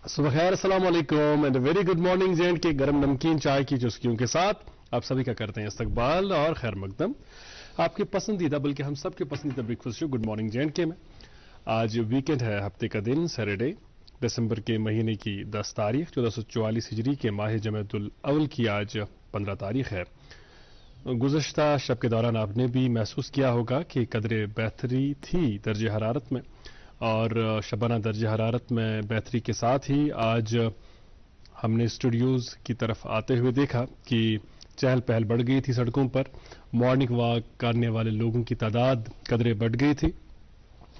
सुबह खैर, अस्सलाम वालेकुम एंड वेरी गुड मॉर्निंग जेंट के गरम नमकीन चाय की चुस्कियों के साथ आप सभी का करते हैं इस्तकबाल और खैर मकदम आपके पसंदीदा बल्कि हम सबके पसंदीदा ब्रेकफास्ट शो गुड मॉर्निंग जेंट के में। आज वीकेंड है, हफ्ते का दिन सैटरडे, दिसंबर के महीने की 10 तारीख 1444 हिजरी के माह जमादुल अव्वल की आज 15 तारीख है। गुज़श्ता शब के दौरान आपने भी महसूस किया होगा कि कदरे बेहतरी थी दर्ज हरारत में, और शबाना दर्ज हरारत में बेहतरी के साथ ही आज हमने स्टूडियोज़ की तरफ आते हुए देखा कि चहल पहल बढ़ गई थी सड़कों पर, मॉर्निंग वॉक करने वाले लोगों की तादाद कदरे बढ़ गई थी।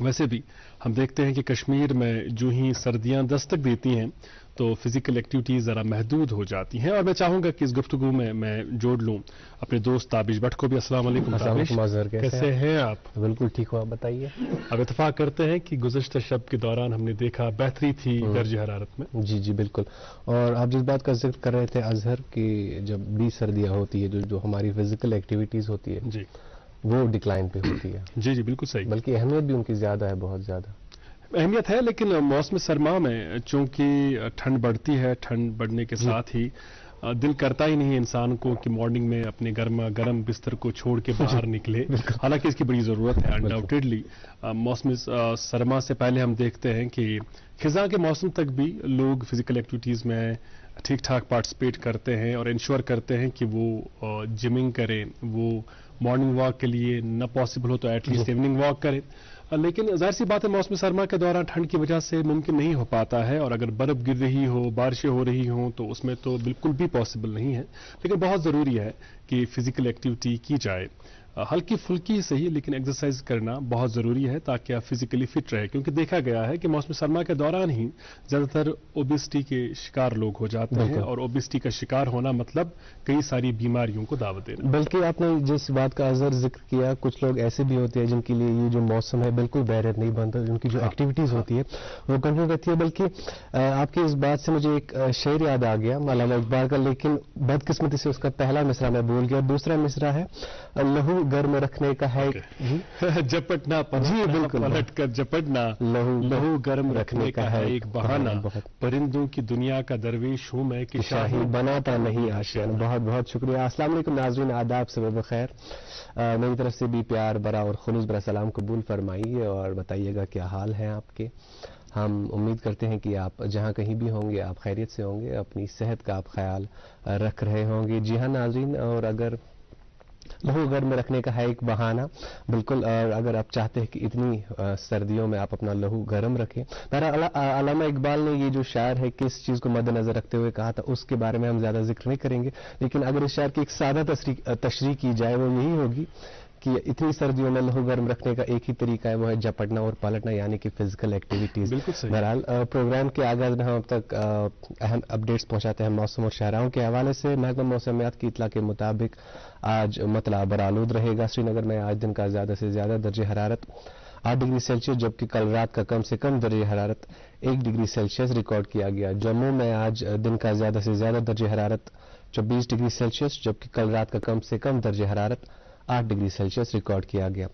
वैसे भी हम देखते हैं कि कश्मीर में जो ही सर्दियां दस्तक देती हैं तो फिजिकल एक्टिविटीज ज़रा महदूद हो जाती हैं, और मैं चाहूंगा कि इस गुफ्तगू में मैं जोड़ लूं अपने दोस्त ताबिश भट्ट को भी। अस्सलाम वालेकुम ताबिश, कैसे हैं आप? बिल्कुल ठीक हो, आप बताइए। अब इत्तेफाक करते हैं कि गुज़श्ता शब के दौरान हमने देखा बेहतरी थी दर्ज हरारत में। जी जी बिल्कुल, और आप जिस बात का जिक्र कर रहे थे अजहर की, जब भी सर्दियाँ होती है जो हमारी फिजिकल एक्टिविटीज़ होती है जी वो डिक्लाइन पे होती है। जी जी बिल्कुल सही, बल्कि अहमियत भी उनकी ज़्यादा है, बहुत ज़्यादा अहमियत है। लेकिन मौसम सरमा में चूंकि ठंड बढ़ती है, ठंड बढ़ने के साथ ही दिल करता ही नहीं इंसान को कि मॉर्निंग में अपने गर्म बिस्तर को छोड़ के बाहर निकले, हालांकि इसकी बड़ी ज़रूरत है अनडाउटेडली। मौसम सरमा से पहले हम देखते हैं कि खिज़ां के मौसम तक भी लोग फिजिकल एक्टिविटीज़ में ठीक ठाक पार्टिसिपेट करते हैं और इंश्योर करते हैं कि वो जिमिंग करें, वो मॉर्निंग वॉक के लिए न पॉसिबल हो तो एटलीस्ट इवनिंग वॉक करें। लेकिन जाहिर सी बात है मौसम सरमा के दौरान ठंड की वजह से मुमकिन नहीं हो पाता है, और अगर बर्फ गिर रही हो, बारिशें हो रही हों तो उसमें तो बिल्कुल भी पॉसिबल नहीं है। लेकिन बहुत ज़रूरी है कि फिजिकल एक्टिविटी की जाए, हल्की फुल्की सही लेकिन एक्सरसाइज करना बहुत ज़रूरी है ताकि आप फिजिकली फिट रहे, क्योंकि देखा गया है कि मौसम सरमा के दौरान ही ज़्यादातर ओबेसिटी के शिकार लोग हो जाते हैं, और ओबेसिटी का शिकार होना मतलब कई सारी बीमारियों को दावत देना। बल्कि आपने जिस बात का अजहर जिक्र किया, कुछ लोग ऐसे भी होते हैं जिनके लिए ये जो मौसम है बिल्कुल बैरियर नहीं बनता, जिनकी जो एक्टिविटीज़ होती है वो कंटिन्यू रहती है। बल्कि आपकी इस बात से मुझे एक शेर याद आ गया अल्लामा इकबाल का, लेकिन बदकिस्मती से उसका पहला मिसरा मैं भूल गया। दूसरा मिसरा है लहू गर्म रखने का है झपटना जी बिल्कुल, पलट कर झपटना, लहू गर्म रखने का है एक बहाना, परिंदों की दुनिया का दरवेश हूं मैं कि शाही बनाता नहीं आशियाना। बहुत बहुत शुक्रिया। अस्सलाम वालेकुम नाज़रीन, आदाब, सबब खैर। मेरी तरफ से भी प्यार भरा और खुलूस भरा सलाम कबूल फरमाइए और बताइएगा क्या हाल है आपके। हम उम्मीद करते हैं कि आप जहां कहीं भी होंगे आप खैरियत से होंगे, अपनी सेहत का आप ख्याल रख रहे होंगे। जी हाँ नाज़रीन, और अगर लहू गर्म रखने का है एक बहाना, बिल्कुल, और अगर आप चाहते हैं कि इतनी सर्दियों में आप अपना लहू गर्म रखें, अल्लामा इकबाल ने ये जो शायर है किस चीज़ को मद्देनजर रखते हुए कहा था उसके बारे में हम ज़्यादा जिक्र नहीं करेंगे, लेकिन अगर इस शायर की एक सादा तशरीह की जाए वो यही होगी कि इतनी सर्दियों में लहू गर्म रखने का एक ही तरीका है, वो है झपटना और पलटना, यानी कि फिजिकल एक्टिविटीज़। बहरहाल प्रोग्राम के आगाज में हम अब तक अहम अपडेट्स पहुंचाते हैं मौसम और शाहराओं के हवाले से। महकमा मौसमियात की इतला के मुताबिक आज मतला बरालूद रहेगा। श्रीनगर में आज दिन का ज़्यादा से ज़्यादा दर्ज हरारत 8 डिग्री सेल्सियस, जबकि कल रात का कम से कम दर्ज हरारत 1 डिग्री सेल्सियस रिकॉर्ड किया गया। जम्मू में आज दिन का ज़्यादा से ज़्यादा दर्ज हरारत 24 डिग्री सेल्सियस, जबकि कल रात का कम से कम दर्ज हरारत 8 डिग्री सेल्सियस रिकॉर्ड किया गया।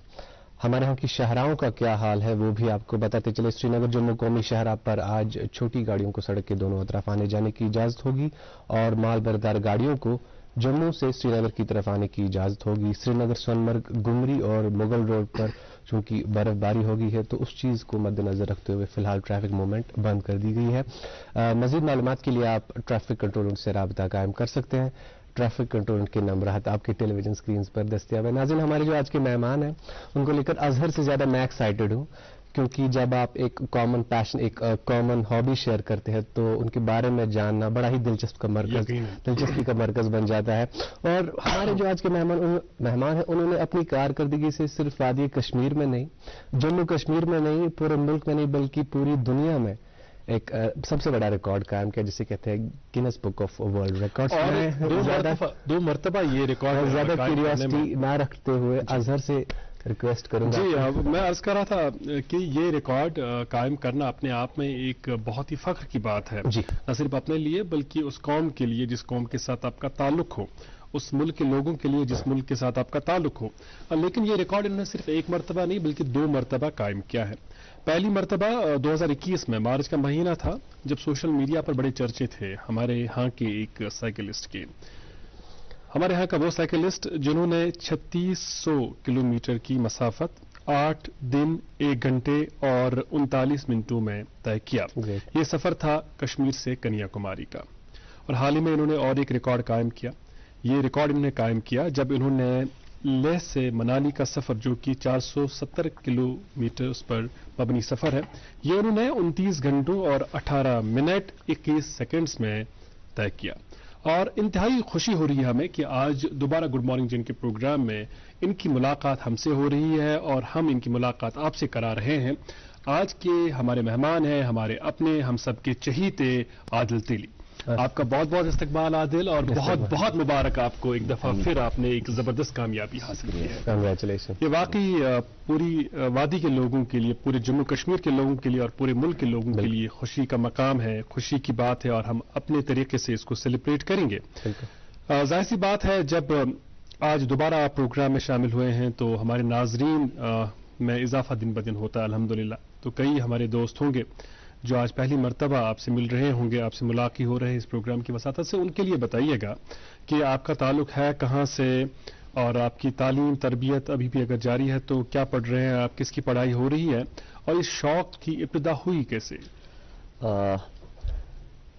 हमारे यहाँ की शाहराओं का क्या हाल है वो भी आपको बताते चले। श्रीनगर जम्मू कौमी शाहरा पर आज छोटी गाड़ियों को सड़क के दोनों तरफ आने जाने की इजाज़त होगी, और माल बरदार गाड़ियों को जम्मू से श्रीनगर की तरफ आने की इजाज़त होगी। श्रीनगर सोनमर्ग गुमरी और मुगल रोड पर चूंकि बर्फबारी होगी है तो उस चीज़ को मद्देनजर रखते हुए फिलहाल ट्रैफिक मूवमेंट बंद कर दी गई है। मज़ीद मालूमात के लिए आप ट्रैफिक कंट्रोल से राबता कायम कर सकते हैं। ट्रैफिक कंट्रोल के नंबरात आपके टेलीविजन स्क्रीन पर दस्तियाब है। नाज़रीन, हमारे जो आज के मेहमान हैं उनको लेकर अजहर से ज़्यादा मैं एक्साइटेड हूँ, क्योंकि जब आप एक कॉमन पैशन, एक कॉमन हॉबी शेयर करते हैं तो उनके बारे में जानना बड़ा ही दिलचस्पी का मरकज बन जाता है। और हमारे जो आज के मेहमान हैं उन्होंने अपनी कारकर्दगी से सिर्फ वादी कश्मीर में नहीं, जम्मू कश्मीर में नहीं, पूरे मुल्क में नहीं, बल्कि पूरी दुनिया में एक सबसे बड़ा रिकॉर्ड कायम किया, जिसे कहते हैं Guinness book of world records. दो मरतबा ये रिकॉर्ड, ज्यादा क्यूरियोसिटी ना रखते हुए अजहर से रिक्वेस्ट करूंगा। जी, मैं अर्ज कर रहा था कि ये रिकॉर्ड कायम करना अपने आप में एक बहुत ही फख्र की बात है, न सिर्फ अपने लिए बल्कि उस कौम के लिए जिस कौम के साथ आपका ताल्लुक हो, उस मुल्क के लोगों के लिए जिस मुल्क के साथ आपका ताल्लुक हो। लेकिन ये रिकॉर्ड इन्होंने सिर्फ एक मरतबा नहीं बल्कि 2 मरतबा कायम किया है। पहली मर्तबा 2021 में मार्च का महीना था जब सोशल मीडिया पर बड़े चर्चे थे हमारे यहाँ के एक साइकिलिस्ट के। हमारे यहाँ का वो साइकिलिस्ट जिन्होंने 3600 किलोमीटर की मसाफत 8 दिन 1 घंटे और 39 मिनटों में तय किया। ये सफर था कश्मीर से कन्याकुमारी का। और हाल ही में इन्होंने और एक रिकॉर्ड कायम किया। ये रिकॉर्ड इन्होंने कायम किया जब इन्होंने लेह से मनाली का सफर जो कि 470 किलोमीटर पर मबनी सफर है, ये उन्होंने 29 घंटों और 18 मिनट 21 सेकंड्स में तय किया। और इंतहाई खुशी हो रही है हमें कि आज दोबारा गुड मॉर्निंग जिनके प्रोग्राम में इनकी मुलाकात हमसे हो रही है और हम इनकी मुलाकात आपसे करा रहे हैं। आज के हमारे मेहमान हैं, हमारे अपने, हम सबके चहीते आदिल तेली। आपका बहुत बहुत इस्तकबाल आदिल, और बहुत बहुत मुबारक आपको, एक दफा फिर आपने एक जबरदस्त कामयाबी हासिल की है। कंग्रेचुलेशन। ये वाकई पूरी वादी के लोगों के लिए, पूरे जम्मू कश्मीर के लोगों के लिए और पूरे मुल्क के लोगों के लिए खुशी का मकाम है, खुशी की बात है, और हम अपने तरीके से इसको सेलिब्रेट करेंगे। जाहिर सी बात है जब आज दोबारा आप प्रोग्राम में शामिल हुए हैं तो हमारे नाजरीन में इजाफा दिन ब दिन होता है अल्हम्दुलिल्लाह। तो कई हमारे दोस्त होंगे जो आज पहली मर्तबा आपसे मिल रहे होंगे, आपसे मुलाकात हो रहे हैं इस प्रोग्राम की वसातत से। उनके लिए बताइएगा कि आपका ताल्लुक है कहाँ से, और आपकी तालीम तरबियत अभी भी अगर जारी है तो क्या पढ़ रहे हैं आप, किसकी पढ़ाई हो रही है, और इस शौक की इब्तिदा हुई कैसे?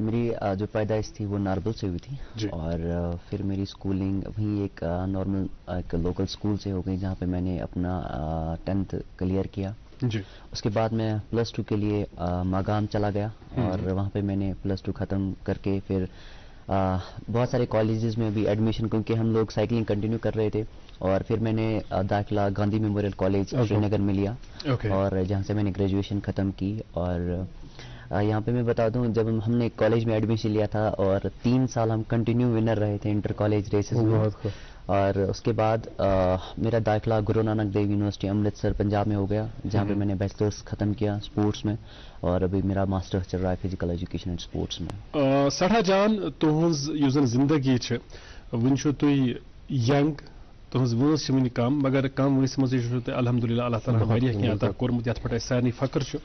मेरी जो पैदाइश थी वो नारबल से हुई थी, और फिर मेरी स्कूलिंग अभी एक नॉर्मल एक लोकल स्कूल से हो गई जहाँ पे मैंने अपना 10th क्लियर किया जी। उसके बाद मैं +2 के लिए मागाम चला गया, और वहाँ पे मैंने +2 ख़त्म करके फिर बहुत सारे कॉलेजेस में भी एडमिशन, क्योंकि हम लोग साइकिलिंग कंटिन्यू कर रहे थे, और फिर मैंने दाखिला गांधी मेमोरियल कॉलेज श्रीनगर में लिया, और जहाँ से मैंने ग्रेजुएशन ख़त्म की। और यहाँ पे मैं बता दूं, जब हमने कॉलेज में एडमिशन लिया था और 3 साल हम कंटिन्यू विनर रहे थे इंटर कॉलेज रेसेस में, और उसके बाद मेरा दाखिला गुरु नानक देव यूनिवर्सिटी अमृतसर पंजाब में हो गया, जहाँ पे मैंने बैचलर्स ख़त्म किया स्पोर्ट्स में, और अभी मेरा मास्टर्स चल रहा है फिजिकल एजुकेशन एंड स्पोर्ट्स में। सड़ा जान तुहज युजन जिंदगी वन तुई यंग, तुहज वंस वन कम, मगर कम वंस मज अल्हम्दुलिल्लाह अल्लाह ताला वारियाह अता कोरमुत यथ पे सारे फख्र।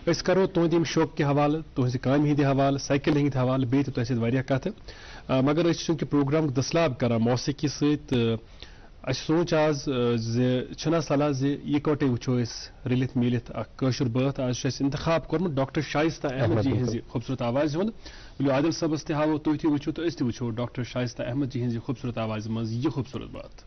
अस करो तुहद शौक के हवाले, तुहज काम हंद हवाले, साइकिल हंद हवाले, बे तो वारियाह कथ, मगर चूंकि प्रोग्राम दसलाब कर मौसीकी सत सोच आज छना सलाह इकटे वो रलित मिलित कशर बात। आज इंतखाब कोर्मुत डॉक्टर शाइस्ता अहमद जी हज खूबसूरत आवाज हुंद। बोलो आदिल सबस हावो, तुह वो तो अस वो डॉक्टर शाइस्ता अहमद जी हज खूबसूरत आवाज मज यह खूबसूरत बात।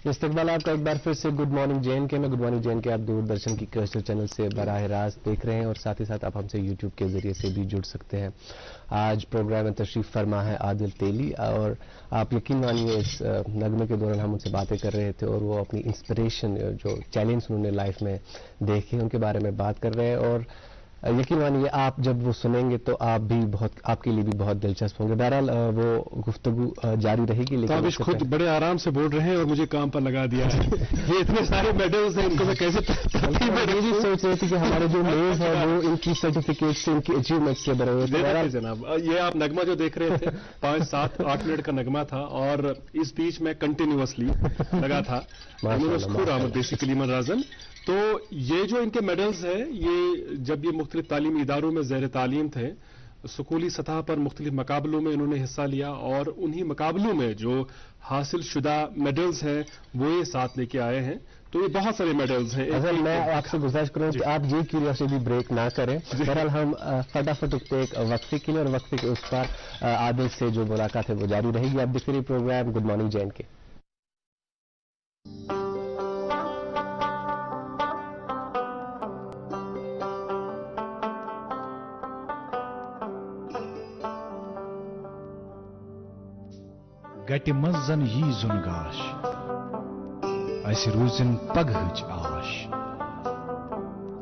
इस्तकबाल आपका एक बार फिर से गुड मॉर्निंग जैन के में गुड मॉर्निंग जैन के आप दूरदर्शन की कल्चर चैनल से बराह रास्त देख रहे हैं और साथ ही साथ आप हमसे यूट्यूब के जरिए से भी जुड़ सकते हैं। आज प्रोग्राम में तशरीफ फरमा है आदिल तेली और आप यकीन मानिए इस नगमे के दौरान हम उनसे बातें कर रहे थे और वो अपनी इंस्पिरेशन जो चैलेंज उन्होंने लाइफ में देखे उनके बारे में बात कर रहे हैं और यकीन मानिए आप जब वो सुनेंगे तो आप भी बहुत आपके लिए भी बहुत दिलचस्प होंगे। बहरहाल वो गुफ्तगू जारी रहेगी लेकिन ताबिश खुद बड़े आराम से बोल रहे हैं और मुझे काम पर लगा दिया है। ये इतने सारे मेडल्स हैं इनको मैं कैसे मैं ये भी सोच रही थी कि हमारे जो मेज है वो इनकी सर्टिफिकेट से इनकी अचीवमेंट से भरे हुए जनाब। ये आप नगमा जो देख रहे थे 5, 7, 8 मिनट का नगमा था और इस बीच में कंटिन्यूअसली लगा था बेसिकली मनराजन। तो ये जो इनके मेडल्स हैं ये जब ये मुख्तलिफ तालीमी इदारों में ज़ेर तालीम थे स्कूली सतह पर मुख्तलिफ मुकाबलों में इन्होंने हिस्सा लिया और उन्हीं मुकाबलों में जो हासिल शुदा मेडल्स हैं वो ये साथ लेके आए हैं। तो ये बहुत सारे मेडल्स हैं। अगर मैं आपसे गुजारिश करूं कि आप ये क्यूरियोसिटी ब्रेक ना करें। बहरहाल हम फटाफट उठते एक वक्फे के लिए और वक्फे के उस पर आदिल से जो मुलाकात है वो जारी रहेगी। आप देख रहे प्रोग्राम गुड मॉर्निंग जैन के। गटि मजन यी जुन गाश अस रूजिन पगहच आश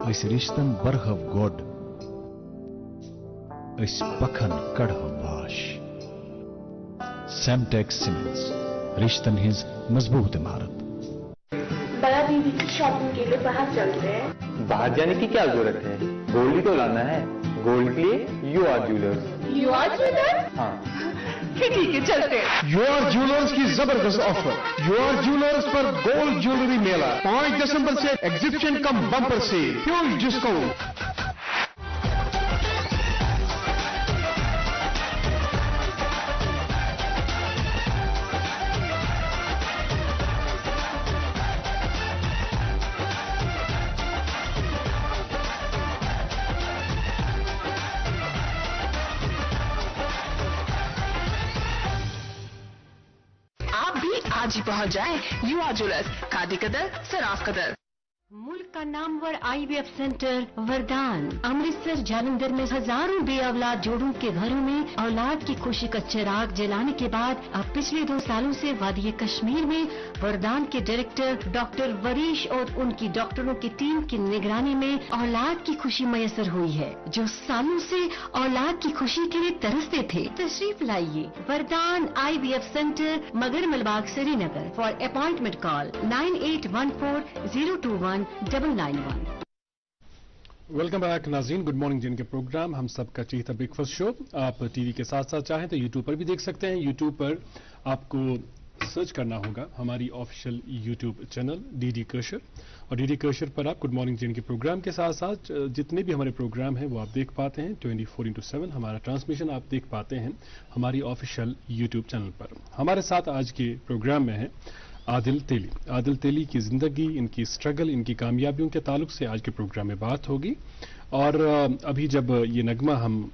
अस रिश्तन बरहव गोड अस पखन कड़हव वाश। सेमटेक्स सीमेंट्स रिश्तन हिज मजबूत इमारत। बड़ा दीदी की शॉपिंग के लिए बाहर चल रहे हैं। बाहर जाने की क्या जरूरत है, गोल्ड ही तो लाना है। गोल्ड के लिए UR ज्वेलर्स। UR jewellers? हाँ, फिर ठीक है, चलते हैं। UR ज्वेलर्स की जबरदस्त ऑफर। UR ज्वेलर्स पर गोल्ड ज्वेलरी मेला 5 दिसंबर से एग्जीबिशन कम बम्पर से ह्यूज डिस्काउंट। आप भी आज ही पहुंच जाएं UR ज्वेलर्स, खादी कदर, सराफ कदर। मुल्क का नामवर IVF सेंटर वरदान अमृतसर जालंधर में हजारों बे औलाद जोड़ों के घरों में औलाद की खुशी का चिराग जलाने के बाद अब पिछले 2 सालों से वादी कश्मीर में वरदान के डायरेक्टर डॉक्टर वरीश और उनकी डॉक्टरों की टीम की निगरानी में औलाद की खुशी मैसर हुई है। जो सालों से औलाद की खुशी के लिए तरसते थे, तशरीफ लाइए वरदान IVF centre, Magar Malbagh, Srinagar. For appointment call 9814-021-991। Welcome back नाज़रीन, गुड मॉर्निंग जिनके प्रोग्राम हम सबका चीता ब्रेकफास्ट शो आप टीवी के साथ साथ चाहें तो यूट्यूब पर भी देख सकते हैं। यूट्यूब पर आपको सर्च करना होगा हमारी ऑफिशियल यूट्यूब चैनल DD कशर, और DD कशर पर आप गुड मॉर्निंग जिनके प्रोग्राम के साथ साथ जितने भी हमारे प्रोग्राम हैं वो आप देख पाते हैं। 24x7 हमारा ट्रांसमिशन आप देख पाते हैं हमारी ऑफिशियल यूट्यूब चैनल पर। हमारे साथ आज के प्रोग्राम में है आदिल तेली। आदिल तेली की ज़िंदगी, इनकी स्ट्रगल, इनकी कामयाबियों के ताल्लुक से आज के प्रोग्राम में बात होगी। और अभी जब ये नगमा हम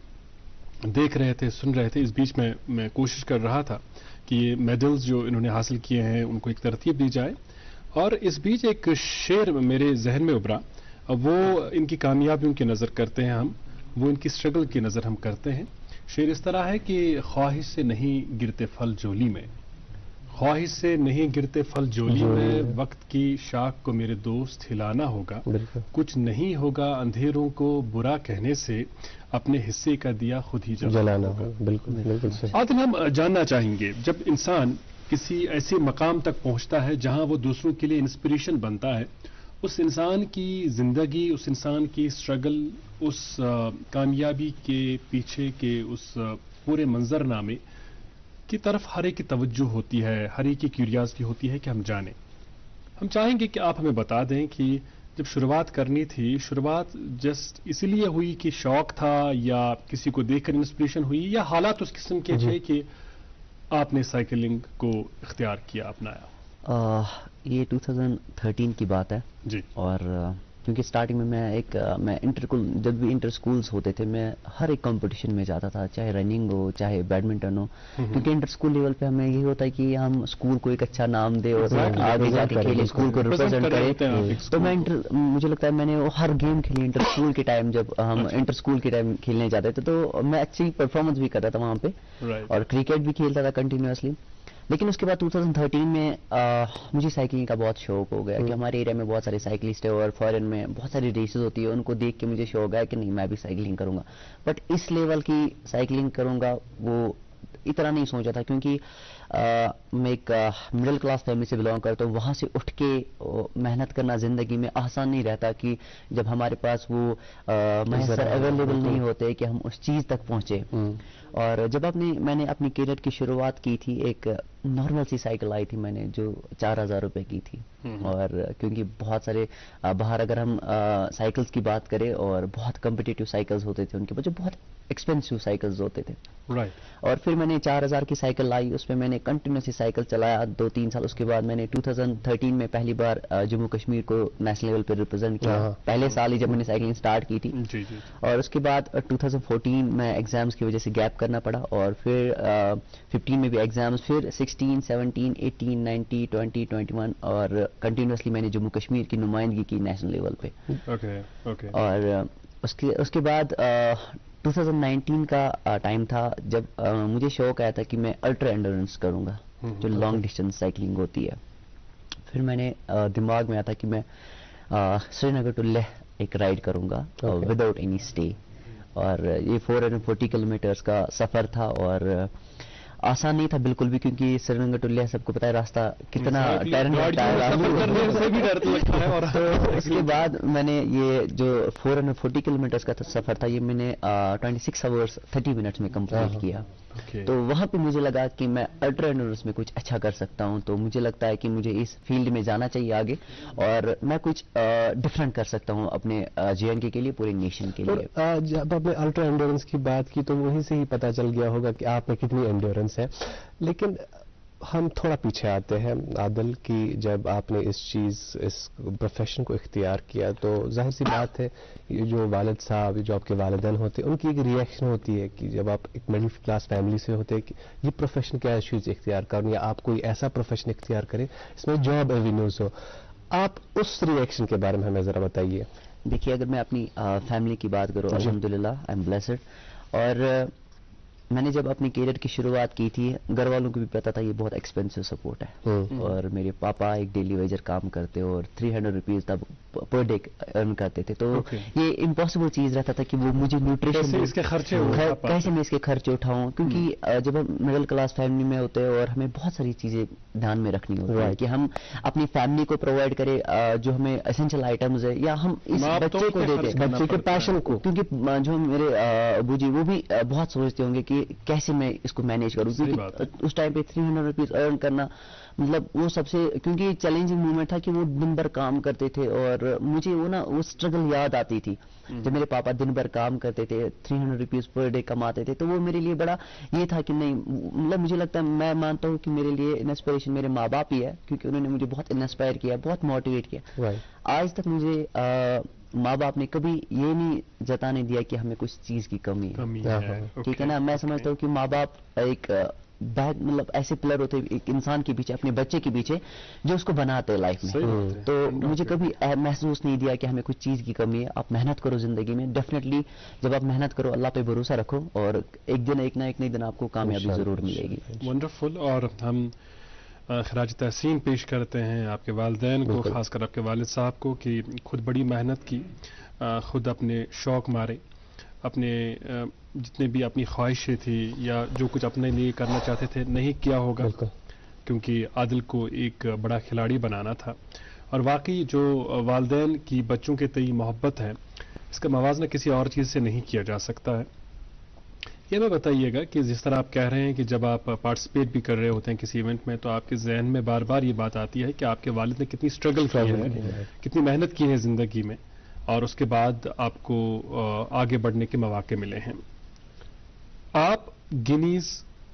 देख रहे थे, सुन रहे थे, इस बीच में मैं कोशिश कर रहा था कि ये मेडल्स जो इन्होंने हासिल किए हैं उनको एक तरतीब दी जाए, और इस बीच एक शेर मेरे जहन में उभरा। वो इनकी कामयाबियों की नज़र करते हैं हम, वो इनकी स्ट्रगल की नज़र हम करते हैं। शेर इस तरह है कि ख्वाहिश से नहीं गिरते फल झोली में, ख्वाहिश से नहीं गिरते फल झोली में, वक्त की शाख को मेरे दोस्त हिलाना होगा, कुछ नहीं होगा अंधेरों को बुरा कहने से, अपने हिस्से का दिया खुद ही जलाना होगा। बिल्कुल बिल्कुल सही। आदिल, हम जानना चाहेंगे जब इंसान किसी ऐसे मकाम तक पहुंचता है जहां वो दूसरों के लिए इंस्पिरेशन बनता है, उस इंसान की जिंदगी, उस इंसान की स्ट्रगल, उस कामयाबी के पीछे के उस पूरे मंजरनामे की तरफ हर एक की तवज्जो होती है, हर एक की क्यूरियोसिटी होती है कि हम जानें। हम चाहेंगे कि आप हमें बता दें कि जब शुरुआत करनी थी, शुरुआत जस्ट इसलिए हुई कि शौक था, या किसी को देखकर इंस्पिरेशन हुई, या हालात उस किस्म के थे कि आपने साइकिलिंग को इख्तियार किया, अपनाया? ये 2013 की बात है जी। और क्योंकि स्टार्टिंग में मैं जब भी इंटर स्कूल्स होते थे, मैं हर एक कंपटीशन में जाता था, चाहे रनिंग हो, चाहे बैडमिंटन हो, क्योंकि इंटर स्कूल लेवल पे हमें यही होता है कि हम स्कूल को एक अच्छा नाम दे और आगे जाके खेले, स्कूल को रिप्रेजेंट करें। तो मुझे लगता है मैंने वो हर गेम खेली इंटर स्कूल के टाइम, जब हम इंटर स्कूल के टाइम खेलने जाते थे तो मैं अच्छी परफॉर्मेंस भी करता था वहाँ पे, और क्रिकेट भी खेलता था कंटिन्यूसली। लेकिन उसके बाद 2013 में मुझे साइकिलिंग का बहुत शौक हो गया कि हमारे एरिया में बहुत सारे साइकिलिस्ट है और फॉरेन में बहुत सारी रेसेस होती है, उनको देख के मुझे शौक है कि नहीं मैं भी साइकिलिंग करूंगा। बट इस लेवल की साइकिलिंग करूंगा वो इतना नहीं सोचा था, क्योंकि मैं एक मिडिल क्लास फैमिली से बिलोंग करता हूँ। वहाँ से उठ के मेहनत करना ज़िंदगी में आसान नहीं रहता कि जब हमारे पास वो मैसर अवेलेबल नहीं होते कि हम उस चीज़ तक पहुँचे। और जब मैंने अपनी करियर की शुरुआत की थी, एक नॉर्मल सी साइकिल आई थी मैंने जो 4000 रुपए की थी। और क्योंकि बहुत सारे बाहर अगर हम साइकिल्स की बात करें, और बहुत कम्पिटिटिव साइकिल्स होते थे उनके पास, जो बहुत एक्सपेंसिव साइकिल्स होते थे। और फिर मैंने 4000 की साइकिल लाई, उसमें मैंने कंटिन्यूसली साइकिल चलाया 2-3 साल। उसके बाद मैंने 2013 में पहली बार जम्मू कश्मीर को नेशनल लेवल पर रिप्रेजेंट किया, पहले साल ही जब मैंने साइकिलिंग स्टार्ट की थी। और उसके बाद 2014 में एग्जाम्स की वजह से गैप करना पड़ा, और फिर 15 में भी एग्जाम्स, फिर 16, 17, 18, 19, 20, 21, और कंटिन्यूसली मैंने जम्मू कश्मीर की नुमाइंदगी की नेशनल लेवल पे। और उसके बाद 2019 का टाइम था जब मुझे शौक आया था कि मैं अल्ट्रा एंड्योरेंस करूंगा, जो लॉन्ग डिस्टेंस साइकिलिंग होती है। फिर मैंने दिमाग में आया था कि मैं श्रीनगर टू लेह एक राइड करूंगा विदाउट एनी स्टे, और ये 440 किलोमीटर्स का सफ़र था। और आसान नहीं था बिल्कुल भी, क्योंकि श्रीनगर टू लेह सबको पता है रास्ता कितना टर्न होता है से भी डर लगता है। और तो उसके बाद मैंने ये जो 440 किलोमीटर का सफर था, ये मैंने 26 आवर्स 30 मिनट्स में कंप्लीट किया। तो वहाँ पे मुझे लगा कि मैं अल्ट्रा एंड्योरेंस में कुछ अच्छा कर सकता हूँ, तो मुझे लगता है कि मुझे इस फील्ड में जाना चाहिए आगे, और मैं कुछ डिफरेंट कर सकता हूँ अपने JNK के लिए, पूरे नेशन के लिए। जब आपने अल्ट्रा एंड्योरेंस की बात की तो वहीं से ही पता चल गया होगा कि आप में कितनी एंड्योरेंस है, लेकिन हम थोड़ा पीछे आते हैं आदिल, कि जब आपने इस प्रोफेशन को इख्तियार किया तो जाहिर सी बात है ये जो वालिद साहब, जो आपके वालिदैन होते हैं, उनकी एक रिएक्शन होती है कि जब आप एक मिडिल क्लास फैमिली से होते हैं कि ये प्रोफेशन क्या चीज़ इख्तियार करूँ, या आप कोई ऐसा प्रोफेशन इख्तियार करें इसमें जॉब एवेन्यूज हो। आप उस रिएक्शन के बारे में हमें ज़रा बताइए। देखिए, अगर मैं अपनी फैमिली की बात करूँ, अल्हम्दुलिल्लाह आई एम ब्लेस्ड, और मैंने जब अपनी करियर की शुरुआत की थी, घर वालों को भी पता था ये बहुत एक्सपेंसिव सपोर्ट है, और मेरे पापा एक डेली वेजर काम करते और 300 रुपीज तब पर डे अर्न करते थे, तो ये इम्पॉसिबल चीज रहता था कि वो मुझे न्यूट्रिशन कैसे मैं इसके खर्चे उठाऊं, क्योंकि जब हम मिडिल क्लास फैमिली में होते हैं और हमें बहुत सारी चीजें ध्यान में रखनी होती है कि हम अपनी फैमिली को प्रोवाइड करें जो हमें एसेंशियल आइटम्स है, या हम इस बच्चे को देते, बच्चे के पैशन को, क्योंकि जो मेरे अबू जी वो भी बहुत सोचते होंगे कि कैसे मैं इसको मैनेज करूं, क्योंकि उस टाइम पे 300 रुपीज अर्न करना मतलब वो सबसे, क्योंकि चैलेंजिंग मोमेंट था कि वो दिन भर काम करते थे, और मुझे वो स्ट्रगल याद आती थी जब मेरे पापा दिन भर काम करते थे, 300 रुपीज पर डे कमाते थे, तो वो मेरे लिए बड़ा ये था कि नहीं, मतलब मुझे लगता है, मैं मानता हूँ कि मेरे लिए इंस्पिरेशन मेरे माँ बाप ही है, क्योंकि उन्होंने मुझे बहुत इंस्पायर किया, बहुत मोटिवेट किया। आज तक मुझे माँ बाप ने कभी ये नहीं जताने दिया कि हमें कुछ चीज की कमी है, ठीक है ना। मैं समझता हूँ कि माँ बाप एक बैक, मतलब ऐसे पिलर होते हैं एक इंसान के पीछे, अपने बच्चे के पीछे, जो उसको बनाते हैं लाइफ में। तो मुझे कभी महसूस नहीं दिया कि हमें कुछ चीज की कमी है। आप मेहनत करो जिंदगी में, डेफिनेटली जब आप मेहनत करो, अल्लाह पे भरोसा रखो, और एक ना एक दिन आपको कामयाबी जरूर मिलेगी। वंडरफुल। और हम खराज तहसीन पेश करते हैं आपके वालिदैन को, खासकर आपके वालिद साहब को, कि खुद बड़ी मेहनत की, खुद अपने शौक मारे, अपने जितने भी अपनी ख्वाहिशें थी या जो कुछ अपने लिए करना चाहते थे नहीं किया होगा, क्योंकि आदिल को एक बड़ा खिलाड़ी बनाना था। और वाकई जो वालिदैन की बच्चों के तई मोहब्बत है, इसका मवाजना किसी और चीज़ से नहीं किया जा सकता है। ये मैं बताइएगा कि जिस तरह आप कह रहे हैं कि जब आप पार्टिसिपेट भी कर रहे होते हैं किसी इवेंट में, तो आपके जहन में बार बार ये बात आती है कि आपके वालिद ने कितनी स्ट्रगल की है, कितनी मेहनत की है ज़िंदगी में, और उसके बाद आपको आगे बढ़ने के मौके मिले हैं। आप Guinness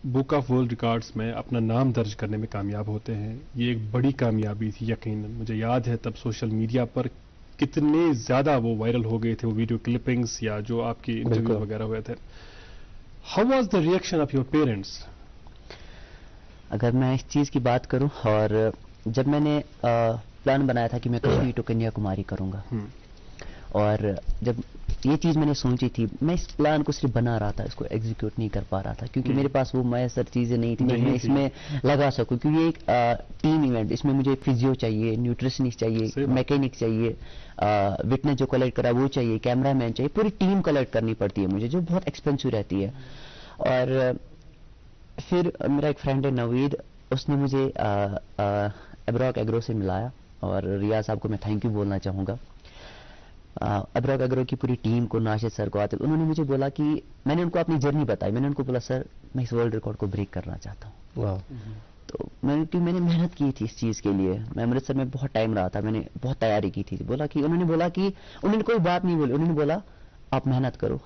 book of world records में अपना नाम दर्ज करने में कामयाब होते हैं। ये एक बड़ी कामयाबी थी यकीनन। मुझे याद है तब सोशल मीडिया पर कितने ज़्यादा वो वायरल हो गए थे, वो वीडियो क्लिपिंग्स या जो आपके इंटरव्यू वगैरह हुए थे। How was the reaction of your parents? अगर मैं इस चीज़ की बात करूं, और जब मैंने प्लान बनाया था कि मैं कश्मीर टू कन्याकुमारी करूंगा, और जब ये चीज़ मैंने सोची थी, मैं इस प्लान को सिर्फ बना रहा था, इसको एग्जीक्यूट नहीं कर पा रहा था, क्योंकि मेरे पास वो मैसर चीज़ें नहीं थी मैं इसमें लगा सकूं, क्योंकि ये एक टीम इवेंट, इसमें मुझे फिजियो चाहिए, न्यूट्रिशनिस्ट चाहिए, मैकेनिक चाहिए, विटनेस जो कलेक्ट करा वो चाहिए, कैमरामैन चाहिए, पूरी टीम कलेक्ट करनी पड़ती है मुझे, जो बहुत एक्सपेंसिव रहती है। और फिर मेरा एक फ्रेंड है नवीद, उसने मुझे एब्रॉक एग्रो से मिलाया, और रियाज साहब को मैं थैंक यू बोलना चाहूँगा। एब्रॉक एग्रो की पूरी टीम को, नाशिद सर को, आतिल, उन्होंने मुझे बोला कि मैंने उनको अपनी जर्नी बताई, मैंने उनको बोला सर मैं इस वर्ल्ड रिकॉर्ड को ब्रेक करना चाहता हूँ। तो मैंने मेहनत की थी इस चीज़ के लिए, मैं अमृतसर में बहुत टाइम रहा था, मैंने बहुत तैयारी की थी। उन्होंने बोला कि उन्होंने कोई बात नहीं बोली, उन्होंने बोला आप मेहनत करो,